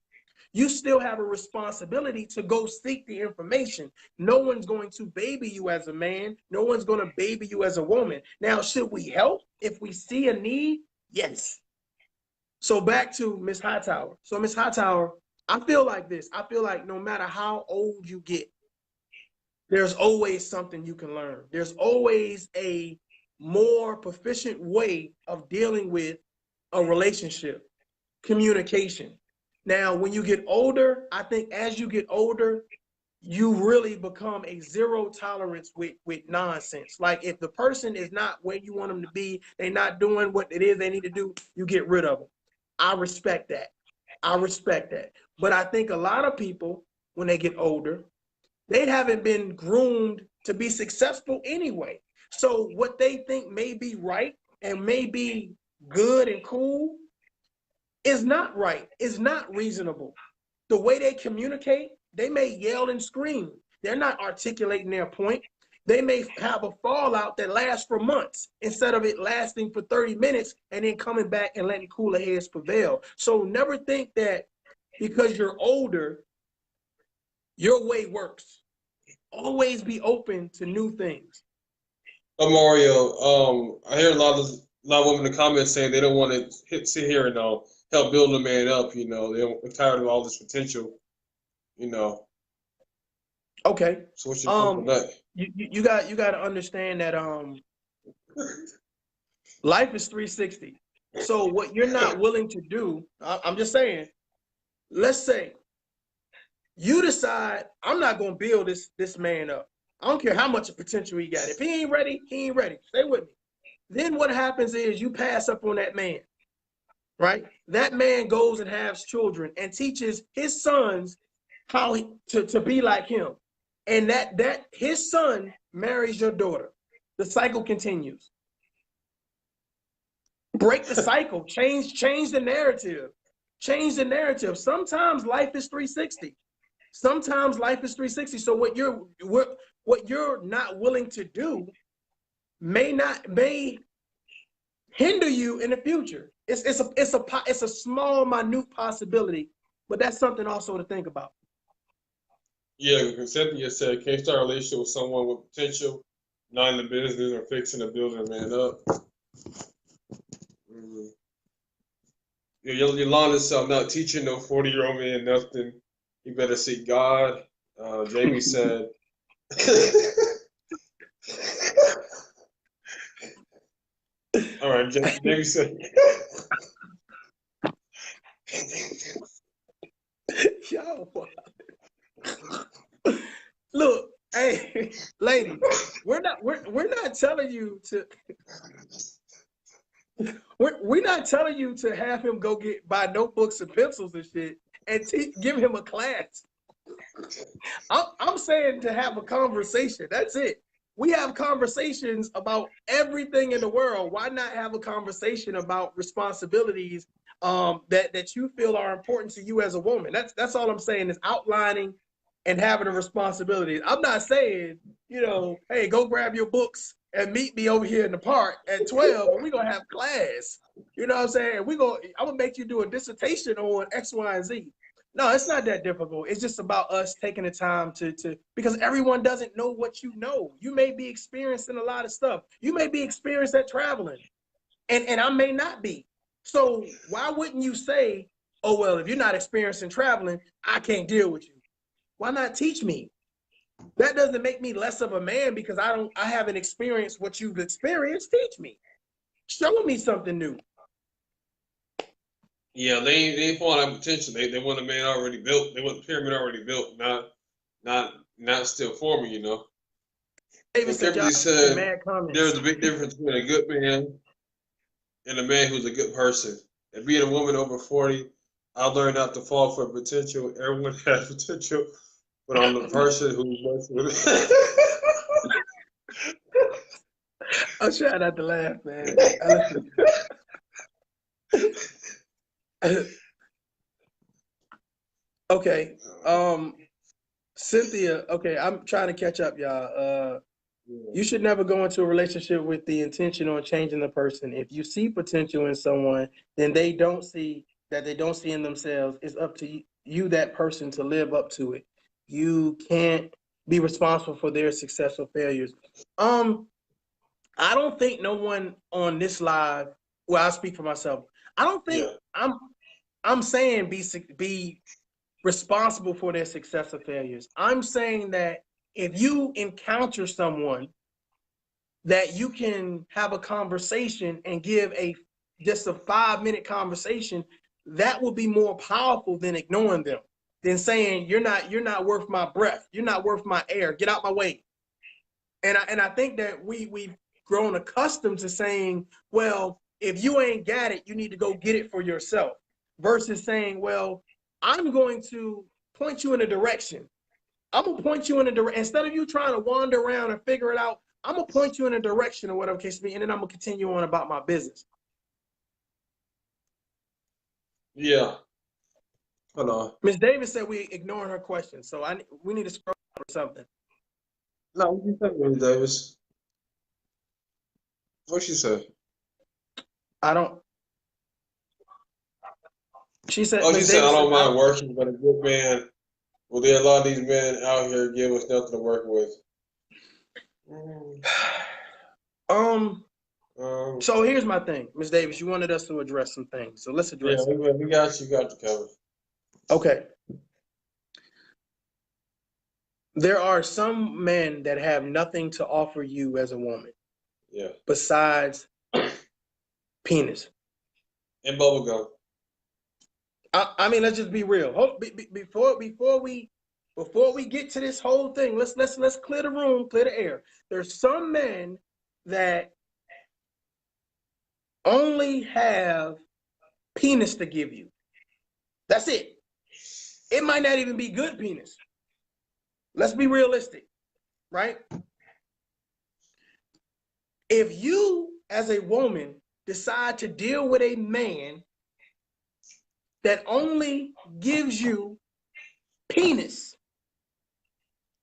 you still have a responsibility to go seek the information. No one's going to baby you as a man. No one's going to baby you as a woman. Now, should we help if we see a need? Yes. So back to Miss Hightower. So Miss Hightower, I feel like this. I feel like no matter how old you get, there's always something you can learn. There's always a more proficient way of dealing with a relationship, communication. Now, when you get older, I think as you get older, you really become a zero tolerance with nonsense. Like if the person is not where you want them to be, they're not doing what it is they need to do, you get rid of them. I respect that. I respect that. But I think a lot of people, when they get older, they haven't been groomed to be successful anyway. So what they think may be right and may be good and cool is not right. It's not reasonable. The way they communicate, they may yell and scream. They're not articulating their point. They may have a fallout that lasts for months instead of it lasting for 30 minutes and then coming back and letting cooler heads prevail. So never think that because you're older, your way works. Always be open to new things. Mario, I hear a lot of women in the comments saying they don't want to sit here and help build a man up. You know, they're tired of all this potential. You know. Okay. So what's your take on that? You got to understand that life is 360. So what you're not willing to do, I'm just saying, let's say you decide I'm not gonna build this man up. I don't care how much potential he got. If he ain't ready, he ain't ready. Stay with me. Then what happens is you pass up on that man, right? That man goes and has children and teaches his sons how to be like him. And that his son marries your daughter. The cycle continues. Break the cycle, change the narrative. Change the narrative. Sometimes life is 360. Sometimes life is 360. So what you're not willing to do may hinder you in the future. It's a small, minute possibility, but that's something also to think about. Yeah, because Cynthia said, can't start a relationship with someone with potential, not in the business or fixing to build a man up. Mm-hmm. Yeah, Yolanda said, I'm not teaching no 40-year-old man nothing. You better seek God. Jamie said, all right, Jamie said, Yo, look, hey, lady, we're not telling you to. We're not telling you to have him go buy notebooks and pencils and shit and give him a class. I'm saying to have a conversation. That's it. we have conversations about everything in the world. Why not have a conversation about responsibilities that you feel are important to you as a woman? That's all I'm saying, is outlining and having a responsibility. I'm not saying, you know, hey, go grab your books and meet me over here in the park at 12 and we're gonna have class. You know what I'm saying? I'm gonna make you do a dissertation on X, Y, and Z. No, it's not that difficult. It's just about us taking the time to because everyone doesn't know what you know. You may be experienced in a lot of stuff. You may be experienced at traveling, and I may not be. So why wouldn't you say, oh well, if you're not experienced in traveling, I can't deal with you. Why not teach me? That doesn't make me less of a man because I haven't experienced what you've experienced. Teach me. Show me something new. Yeah, they ain't falling that potential. They want a man already built. They want the pyramid already built, not still forming. You know. David And said y'all Kimberly some said mad comments. there's a big difference between a good man and a man who's a good person. And being a woman over 40, I learned not to fall for potential. Everyone has potential, but on the person who's working with I'm trying not to laugh, man. Okay. Cynthia, okay, I'm trying to catch up, y'all. You should never go into a relationship with the intention on changing the person. If you see potential in someone, then they don't see in themselves. It's up to you, that person, to live up to it. You can't be responsible for their success or failures. I don't think no one on this live, well, I'll speak for myself. I don't think yeah. I'm saying be responsible for their success or failures. I'm saying that if you encounter someone that you can have a conversation and give just a 5-minute conversation, that will be more powerful than ignoring them, than saying you're not worth my breath, you're not worth my air, get out my way. And I think that we've grown accustomed to saying, well, if you ain't got it, you need to go get it for yourself, versus saying, well, I'm going to point you in a direction. I'm gonna point you in a direction. Instead of you trying to wander around and figure it out, I'm gonna point you in a direction or whatever case may be, and then I'm gonna continue on about my business. Yeah. Hold on. Ms. Davis said we ignoring her question, so we need to scroll up or something. No, what you say, Miss Davis? What she say? I don't. She said, Oh, she Ms. said I Davis said, don't mind working, but a good man. Well, there are a lot of these men out here give us nothing to work with. um. So here's my thing, Ms. Davis. You wanted us to address some things, so let's Yeah, address it. we got you. Got you covered. Okay. There are some men that have nothing to offer you as a woman. Yeah. Besides penis. And bubblegum. I mean, let's just be real. Before we get to this whole thing, let's clear the room, clear the air. There's some men that only have penis to give you. That's it. It might not even be good penis. Let's be realistic, right? If you, as a woman, decide to deal with a man that only gives you penis,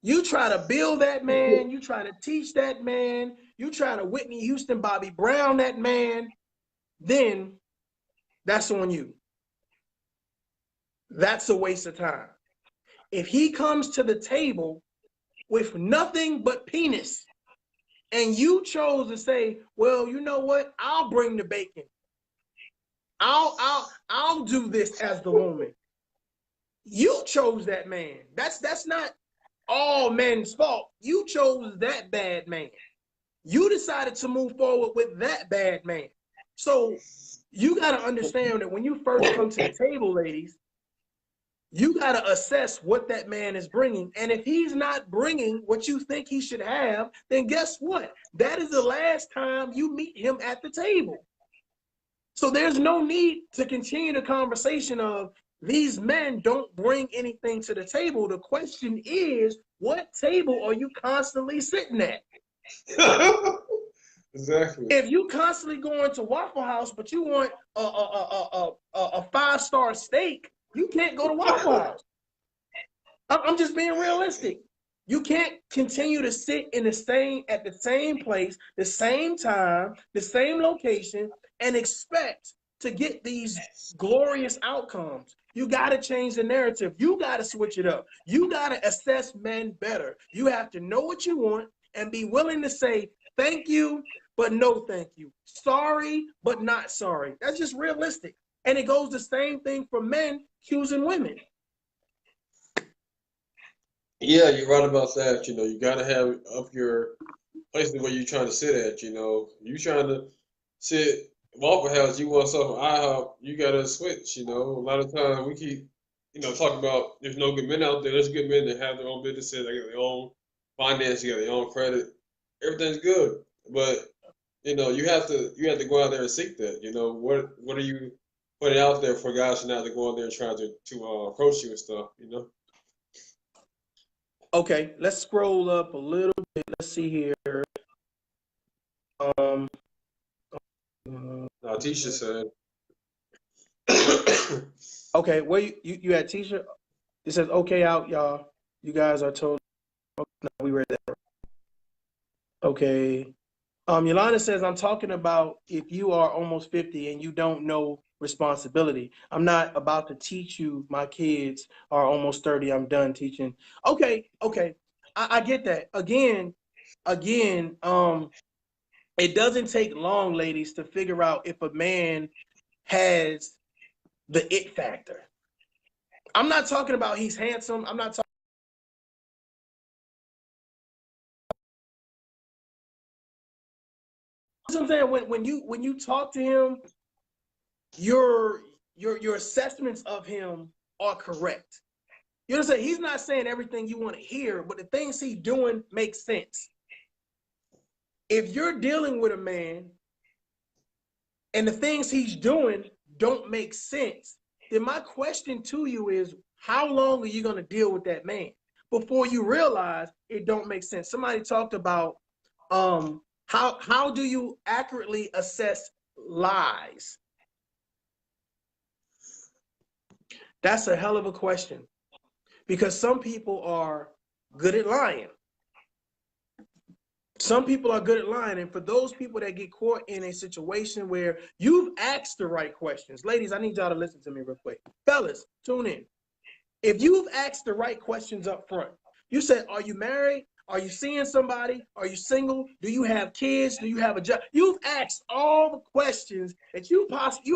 you try to build that man, you try to teach that man, you try to Whitney Houston, Bobby Brown that man, then that's on you. That's a waste of time. If he comes to the table with nothing but penis, and you chose to say, well, you know what? I'll bring the bacon. I'll do this as the woman. You chose that man. That's not all men's fault. You chose that bad man. You decided to move forward with that bad man. So you got to understand that when you first come to the table, ladies, you got to assess what that man is bringing. And if he's not bringing what you think he should have, then guess what? That is the last time you meet him at the table. So there's no need to continue the conversation of these men don't bring anything to the table. The question is, what table are you constantly sitting at? Exactly. If you constantly going to Waffle House, but you want a 5-star steak, you can't go to Waffle House. I'm just being realistic. You can't continue to sit in at the same place, the same time, the same location, and expect to get these glorious outcomes. You got to change the narrative. You got to switch it up. You got to assess men better. You have to know what you want and be willing to say thank you, but no thank you. Sorry, but not sorry. That's just realistic. And it goes the same thing for men choosing women. Yeah, you're right about that. You got to have up your places where you're trying to sit at. You trying to sit Waffle House, you want something from IHOP, you got to switch. A lot of times we keep, talking about there's no good men out there. There's good men that have their own businesses, they got their own finance, you got their own credit. Everything's good, but you have to go out there and seek that. What are you putting out there for guys to not to go out there and try to approach you and stuff. Okay, let's scroll up a little bit. Let's see here. Um, Tisha said. okay, where you had Tisha? It says okay out, y'all. You guys are told. No, we read that. Okay. Yolanda says I'm talking about if you are almost 50 and you don't know responsibility. I'm not about to teach you. My kids are almost 30. I'm done teaching. Okay, okay. I get that. Again, it doesn't take long, ladies, to figure out if a man has the it factor. I'm not talking about he's handsome. I'm not talking. I'm saying when you talk to him, your assessments of him are correct. You know what I'm saying? He's not saying everything you want to hear, but the things he's doing make sense. If you're dealing with a man and the things he's doing don't make sense, then my question to you is, how long are you going to deal with that man before you realize it don't make sense? Somebody talked about how do you accurately assess lies? That's a hell of a question, because some people are good at lying. Some people are good at lying. And for those people that get caught in a situation where you've asked the right questions, ladies, I need y'all to listen to me real quick. Fellas, tune in. If you've asked the right questions up front, you said, are you married? Are you seeing somebody? Are you single? Do you have kids? Do you have a job? You've asked all the questions that you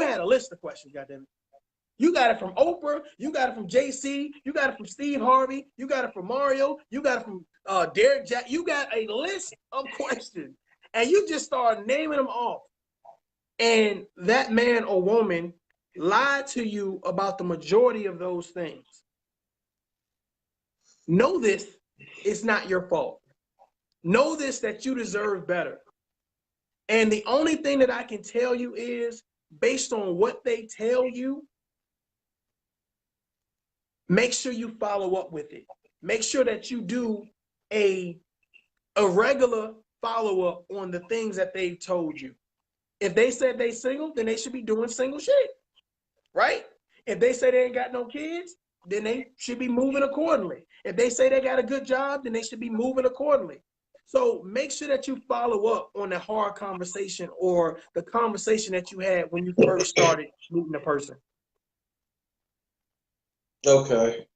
had a list of questions, goddammit. You got it from Oprah. You got it from JC. You got it from Steve Harvey. You got it from Mario. You got it from Derek Jack. You got a list of questions, and you just start naming them off. And that man or woman lied to you about the majority of those things. Know this, it's not your fault. Know this, that you deserve better. And the only thing that I can tell you is, based on what they tell you, make sure you follow up with it. Make sure that you do a regular follow-up on the things that they've told you. If they said they single, then they should be doing single shit, right? If they say they ain't got no kids, then they should be moving accordingly. If they say they got a good job, then they should be moving accordingly. So make sure that you follow up on the hard conversation or the conversation that you had when you first started meeting a person. Okay.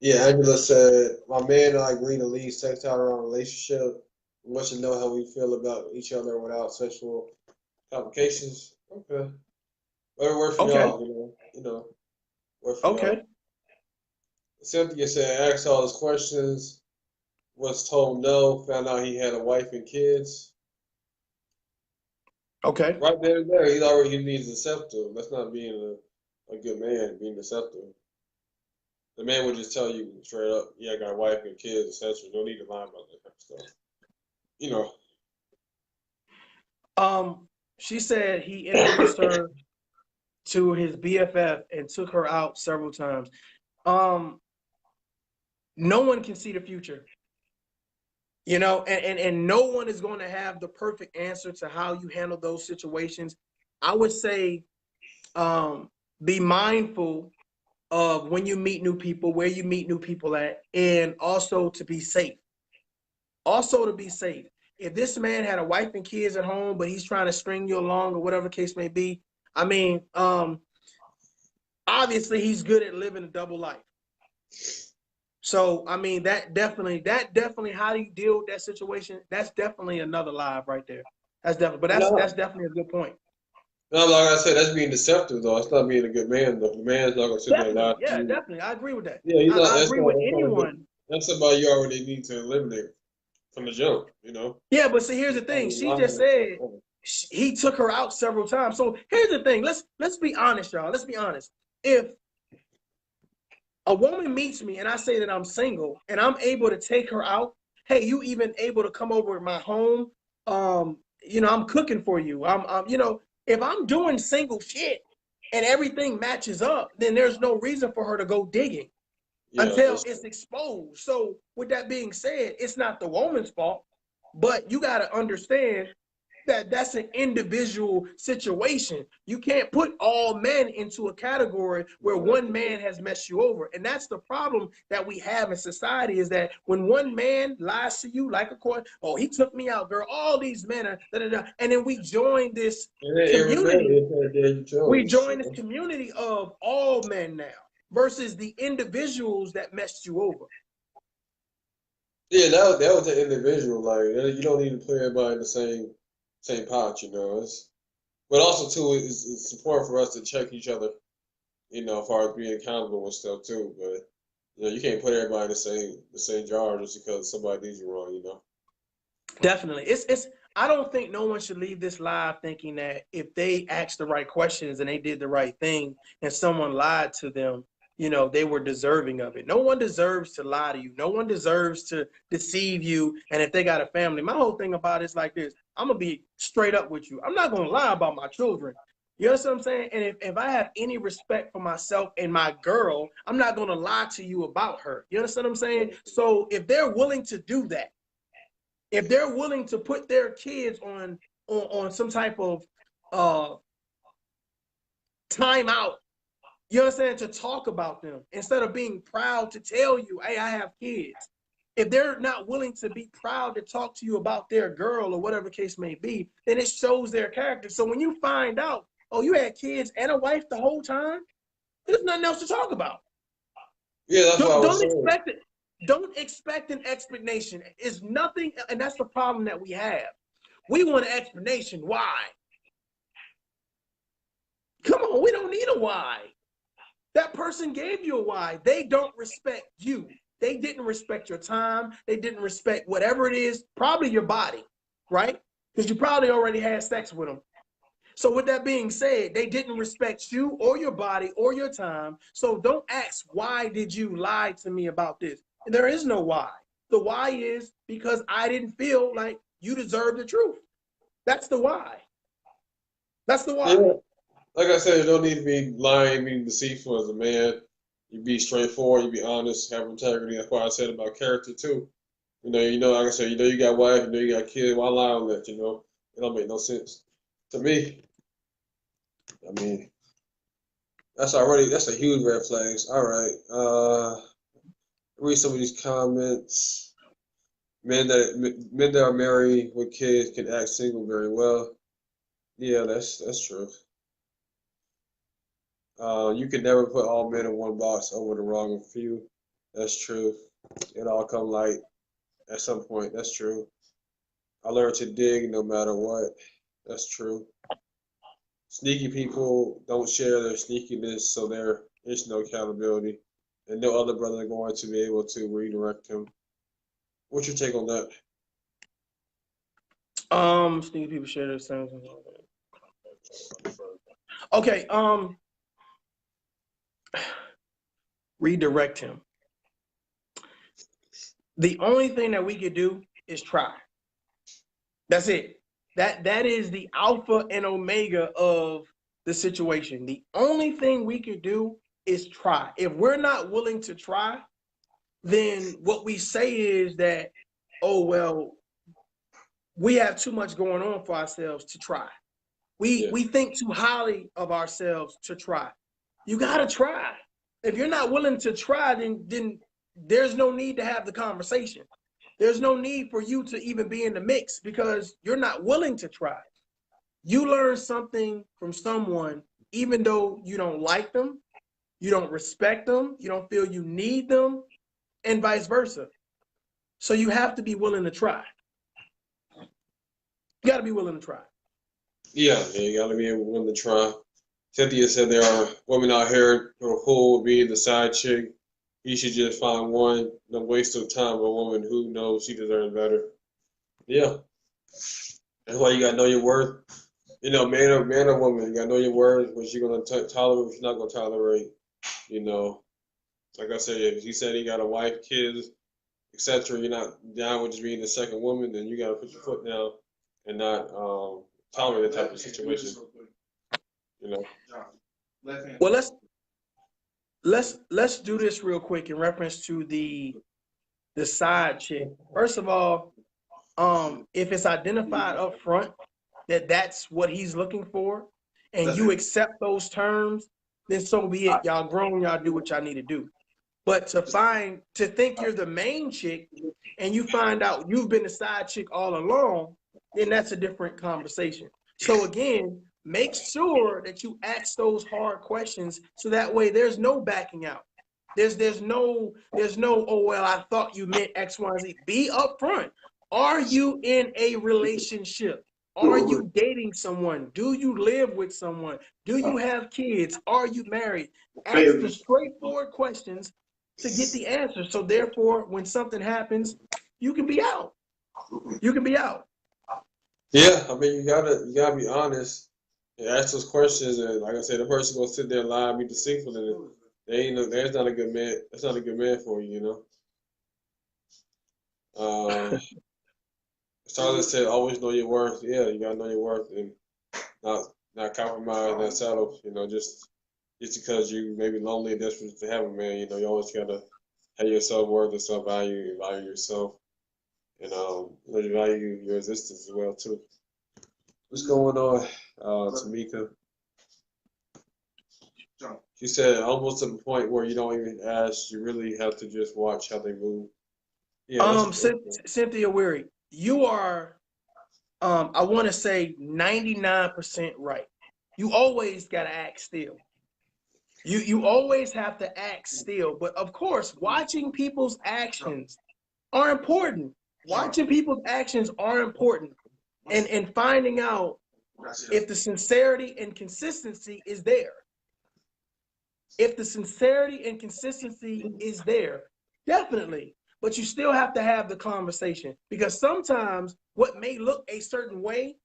Yeah, Angela said, my man and I agree to leave sex out of our relationship. We want to know how we feel about each other without sexual complications. Okay. Whatever works for Okay. y'all, work for Okay. y'all. Cynthia said, asked all his questions, was told no, found out he had a wife and kids. Okay. Right there, he needs deceptive. That's not being a good man, being deceptive. The man would just tell you straight up, yeah, I got a wife and kids, etc. No need to lie about that kind of stuff. You know. She said he introduced her to his BFF and took her out several times. No one can see the future. You know, and no one is going to have the perfect answer to how you handle those situations. I would say be mindful of when you meet new people, where you meet new people at, and also to be safe. Also to be safe. If this man had a wife and kids at home, but he's trying to string you along or whatever the case may be, I mean, obviously he's good at living a double life. So I mean that definitely, how do you deal with that situation? That's definitely another live right there. That's definitely, but that's No, definitely a good point. no, like I said, that's being deceptive though. It's not being a good man though. The man's not gonna sit there and lie Definitely, to yeah, you. definitely. I agree with that. Yeah, he's not. I agree with That's not a good. anyone. That's somebody you already need to eliminate from the jump. You know. Yeah, but see, here's the He's thing. already She just lying. said he took her out several times. So here's the thing. Let's be honest, y'all. Let's be honest. If a woman meets me and I say that I'm single and I'm able to take her out, hey, you even able to come over to my home? You know, I'm cooking for you. you know, if I'm doing single shit and everything matches up, then there's no reason for her to go digging Yeah, until that's it's exposed. So with that being said, it's not the woman's fault, but you got to understand that that's an individual situation. You can't put all men into a category where one man has messed you over. And that's the problem that we have in society, is that when one man lies to you, like a court, oh, he took me out, girl, all these men are da, da, da. And then we join this and then every man community. is that Daniel We Jones. join this community of all men now versus the individuals that messed you over. Yeah, that was an individual. Like you don't need to put everybody in the same pot. You know. But also too, it's important for us to check each other. You know, as far as being accountable and stuff too. But you know, you can't put everybody in the same jar just because somebody needs you wrong. You know. Definitely. It's I don't think no one should leave this live thinking that if they asked the right questions and they did the right thing and someone lied to them, you know, they were deserving of it. No one deserves to lie to you. No one deserves to deceive you. And if they got a family, my whole thing about it's like this. I'm gonna be straight up with you. I'm not gonna lie about my children. You understand what I'm saying? And if I have any respect for myself and my girl, I'm not gonna lie to you about her. You understand what I'm saying? So if they're willing to do that, if they're willing to put their kids on some type of uh timeout, you understand, to talk about them instead of being proud to tell you, hey, I have kids. If they're not willing to be proud to talk to you about their girl or whatever case may be, then it shows their character. So when you find out, oh, you had kids and a wife the whole time, there's nothing else to talk about. Yeah, that's what I was Don't saying. expect it. Don't expect an explanation. It's nothing, and that's the problem that we have. We want an explanation. Why? Come on, we don't need a why. That person gave you a why. They don't respect you. They didn't respect your time. They didn't respect whatever it is, probably your body, right? Because you probably already had sex with them. So with that being said, they didn't respect you or your body or your time. So don't ask, why did you lie to me about this? There is no why. The why is because I didn't feel like you deserve the truth. That's the why. That's the why. Yeah, like I said, you don't need to be lying, being deceitful as a man. You be straightforward, you be honest, have integrity. That's why I said about character too. Like I said, you got wife, you got kids. Why lie on that? It don't make no sense to me. I mean, that's a huge red flags. All right, read some of these comments. Men that are married with kids can act single very well. Yeah, that's true. You can never put all men in one box over the wrong few. That's true. It all come light at some point. That's true. I learned to dig no matter what. That's true. Sneaky people don't share their sneakiness, so there is no accountability, and no other brother going to be able to redirect him. What's your take on that? Sneaky people share their same. Okay, redirect him. The only thing that we could do is try. That's it. That is the alpha and omega of the situation. The only thing we could do is try. If we're not willing to try, then what we say is that oh, well, we have too much going on for ourselves to try. We think too highly of ourselves to try. You gotta try. If you're not willing to try, then there's no need to have the conversation. There's no need for you to even be in the mix because you're not willing to try. You learn something from someone, even though you don't like them, you don't respect them, you don't feel you need them, and vice versa. So you have to be willing to try. You got to be willing to try. Yeah, you gotta be willing to try. Cynthia said there are women out here who are cool with being the side chick. You should just find one. No waste of time with a woman who knows she deserves better. Yeah, that's why you gotta know your worth. You know, man or woman, you gotta know your worth. What you're gonna tolerate, what you're not gonna tolerate. You know, like I said, if he said he got a wife, kids, etc., you're not down with just being the second woman, then you gotta put your foot down and not tolerate that type of situation. You know. Well, let's do this real quick in reference to the side chick. First of all, if it's identified up front that that's what he's looking for, and you accept those terms, then so be it. Y'all grown, y'all do what y'all need to do. But to think you're the main chick and you find out you've been the side chick all along, then that's a different conversation. So again, make sure that you ask those hard questions so that way there's no backing out. There's no, oh well, I thought you meant X, Y, Z. Be upfront. Are you in a relationship? Are you dating someone? Do you live with someone? Do you have kids? Are you married? Ask the straightforward questions to get the answer. So therefore, when something happens, you can be out. You can be out. Yeah, I mean, you gotta be honest and ask those questions. And like I said, the person gonna sit there and lie and be deceitful, and there's not a good man. That's not a good man for you, you know. Charlotte said, always know your worth. Yeah, you gotta know your worth and not compromise, not settle. You know, just because you may be lonely and desperate to have a man, you know, you always gotta have your self worth and self value and value yourself, and you value your existence as well too. What's going on, Tamika? She said almost to the point where you don't even ask, you really have to just watch how they move. Yeah, Cynthia Weary, you are, I want to say 99% right. You always got to act still. You always have to act still. But of course, watching people's actions are important. Watching people's actions are important. And finding out if the sincerity and consistency is there. If the sincerity and consistency is there, definitely. But you still have to have the conversation because sometimes what may look a certain way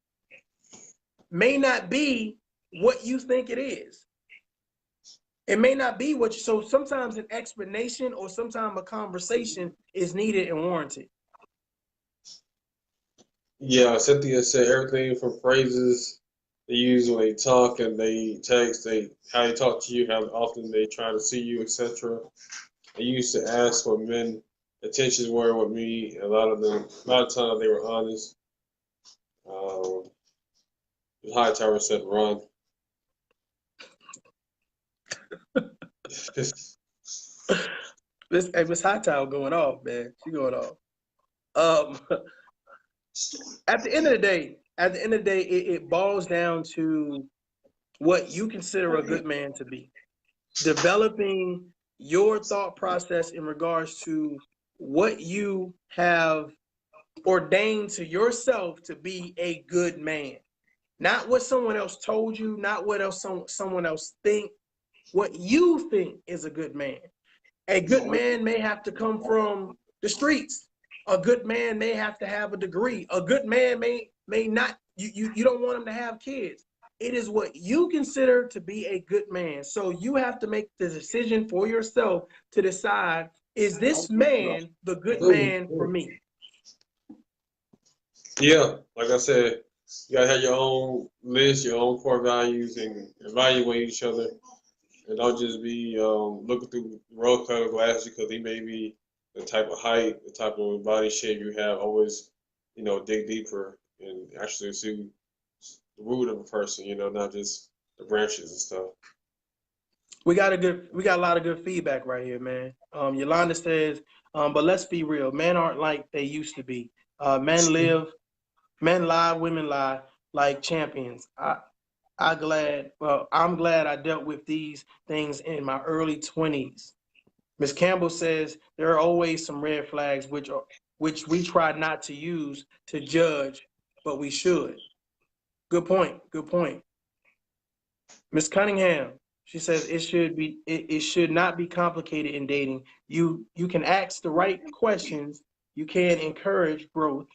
may not be what you think it is. It may not be what you, so sometimes an explanation or sometimes a conversation is needed and warranted. Yeah, Cynthia said everything from phrases they use when they talk and they text, how they talk to you, how often they try to see you, etc. I used to ask what men intentions were with me. A lot of times they were honest. Hightower said run. Miss Hightower going off, man. She going off. Um, at the end of the day, it boils down to what you consider a good man to be. Developing your thought process in regards to what you have ordained to yourself to be a good man. Not what someone else told you, not what else someone else think, what you think is a good man. A good man may have to come from the streets. A good man may have to have a degree. A good man may not, you don't want him to have kids. It is what you consider to be a good man. So you have to make the decision for yourself to decide, is this man the good man for me? Yeah, like I said, you gotta have your own list, your own core values, and evaluate each other. And don't just be looking through rose-colored glasses because he may be the type of height, the type of body shape you have. Always, dig deeper and actually see the root of a person. Not just the branches and stuff. We got a lot of good feedback right here, man. Yolanda says, but let's be real, men aren't like they used to be. Men lie, women lie like champions. I'm glad I dealt with these things in my early 20s. Ms. Campbell says there are always some red flags which we try not to use to judge, but we should. Good point. Good point. Ms. Cunningham, she says it should not be complicated in dating. You can ask the right questions. You can encourage growth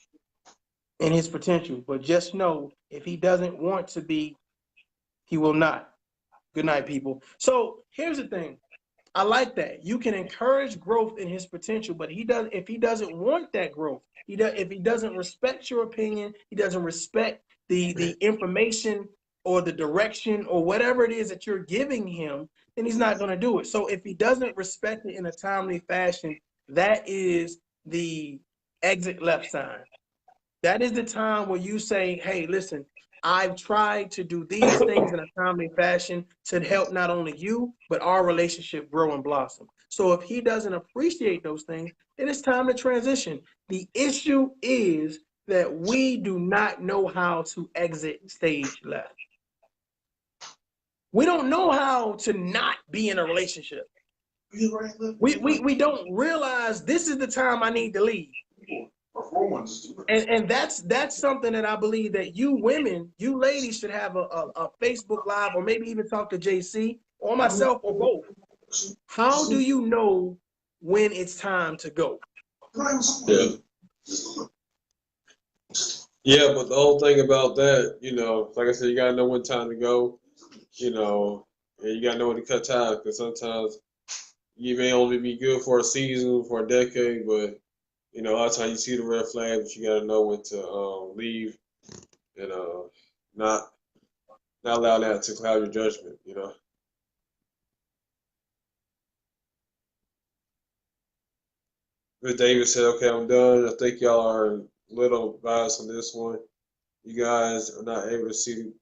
in his potential, but just know if he doesn't want to be, he will not. Good night, people. So here's the thing. I like that. You can encourage growth in his potential, but if he doesn't want that growth, if he doesn't respect your opinion, he doesn't respect the information or the direction or whatever it is that you're giving him, then he's not going to do it. So if he doesn't respect it in a timely fashion, that is the exit left sign. That is the time where you say, hey, listen, I've tried to do these things in a timely fashion to help not only you, but our relationship grow and blossom. So if he doesn't appreciate those things, then it's time to transition. The issue is that we do not know how to exit stage left. We don't know how to not be in a relationship. We don't realize this is the time I need to leave. And that's something that I believe that you women, you ladies should have a Facebook Live or maybe even talk to JC or myself or both. How do you know when it's time to go? Yeah. Yeah, but the whole thing about that, like I said, you gotta know when time to go, and you gotta know when to cut ties because sometimes you may only be good for a season, for a decade, but a lot of times you see the red flag, but you gotta know when to leave and not allow that to cloud your judgment. Miss Davis said, "Okay, I'm done. I think y'all are a little biased on this one. You guys are not able to see.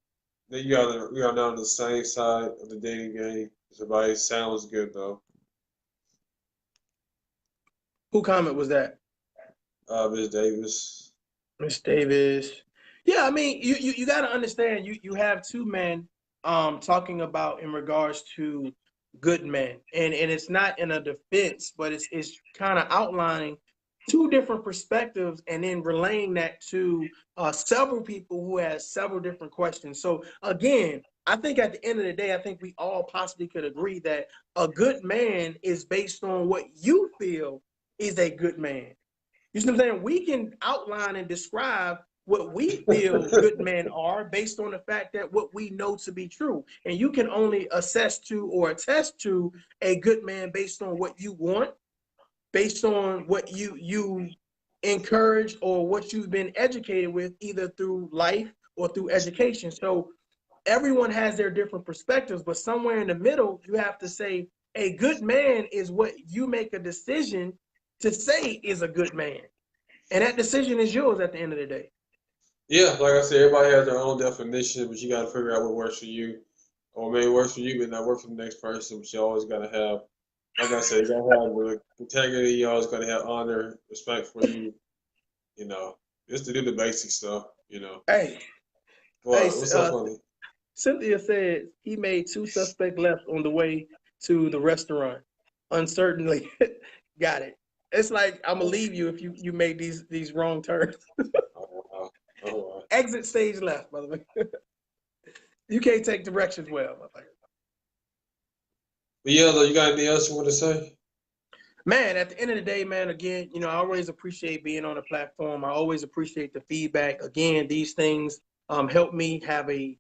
We are not on the same side of the dating game. Everybody sounds good though." Who comment was that? Miss Davis. Miss Davis. Yeah, I mean, you got to understand. You have two men talking about in regards to good men, and it's not in a defense, but it's kind of outlining two different perspectives, and then relaying that to several people who has several different questions. So again, I think at the end of the day, I think we all possibly could agree that a good man is based on what you feel is a good man. You see what I'm saying? We can outline and describe what we feel good men are based on the fact that what we know to be true. And you can only assess to or attest to a good man based on what you want, based on what you encourage or what you've been educated with, either through life or through education. So everyone has their different perspectives, but somewhere in the middle, you have to say a good man is what you make a decision to say is a good man. And that decision is yours at the end of the day. Yeah, like I said, everybody has their own definition, but you got to figure out what works for you, or maybe works for you, but not work for the next person. But you always got to have, like I said, you got to have integrity. You always got to have honor, respect for you. Just to do the basic stuff. Hey, What's so funny? Cynthia said he made two suspect left on the way to the restaurant. Uncertainly, got it. It's like I'm gonna leave you if you made these wrong turns. Oh, wow. Oh, wow. Exit stage left, by the way. You can't take directions well. But yeah, though, you got anything else you want to say? Man, at the end of the day, man, again, I always appreciate being on the platform. I always appreciate the feedback. Again, these things help me have a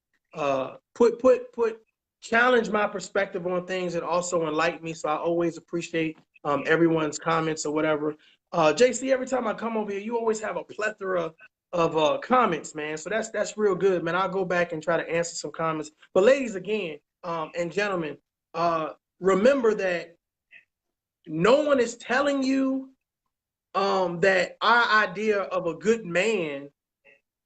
challenge my perspective on things and also enlighten me. So I always appreciate everyone's comments or whatever. JC, every time I come over here, you always have a plethora of comments, man. So that's real good, man. I'll go back and try to answer some comments. But ladies, again, and gentlemen, remember that no one is telling you that our idea of a good man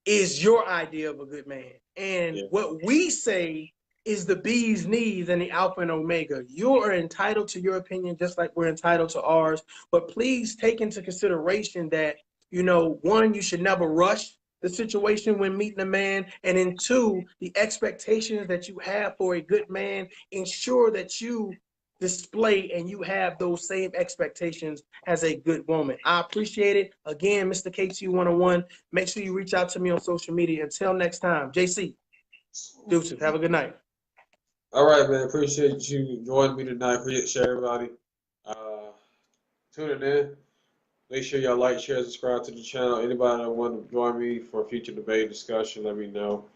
is your idea of a good man. And Yeah. what we say is the bee's knees and the alpha and omega. You are entitled to your opinion just like we're entitled to ours. But please take into consideration that, you know, one, you should never rush the situation when meeting a man. And then two, the expectations that you have for a good man, ensure that you display and you have those same expectations as a good woman. I appreciate it. Again, Mr. KT101. Make sure you reach out to me on social media. Until next time, JC, deuces. Have a good night. All right, man. Appreciate you joining me tonight. Appreciate everybody tuning in. Make sure y'all like, share, subscribe to the channel. Anybody that want to join me for a future debate discussion, let me know.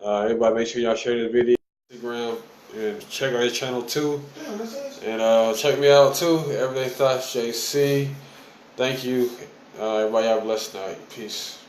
Everybody, make sure y'all share this video on Instagram and check out his channel too. And check me out too. Everyday Thoughts JC. Thank you. Everybody have a blessed night. Peace.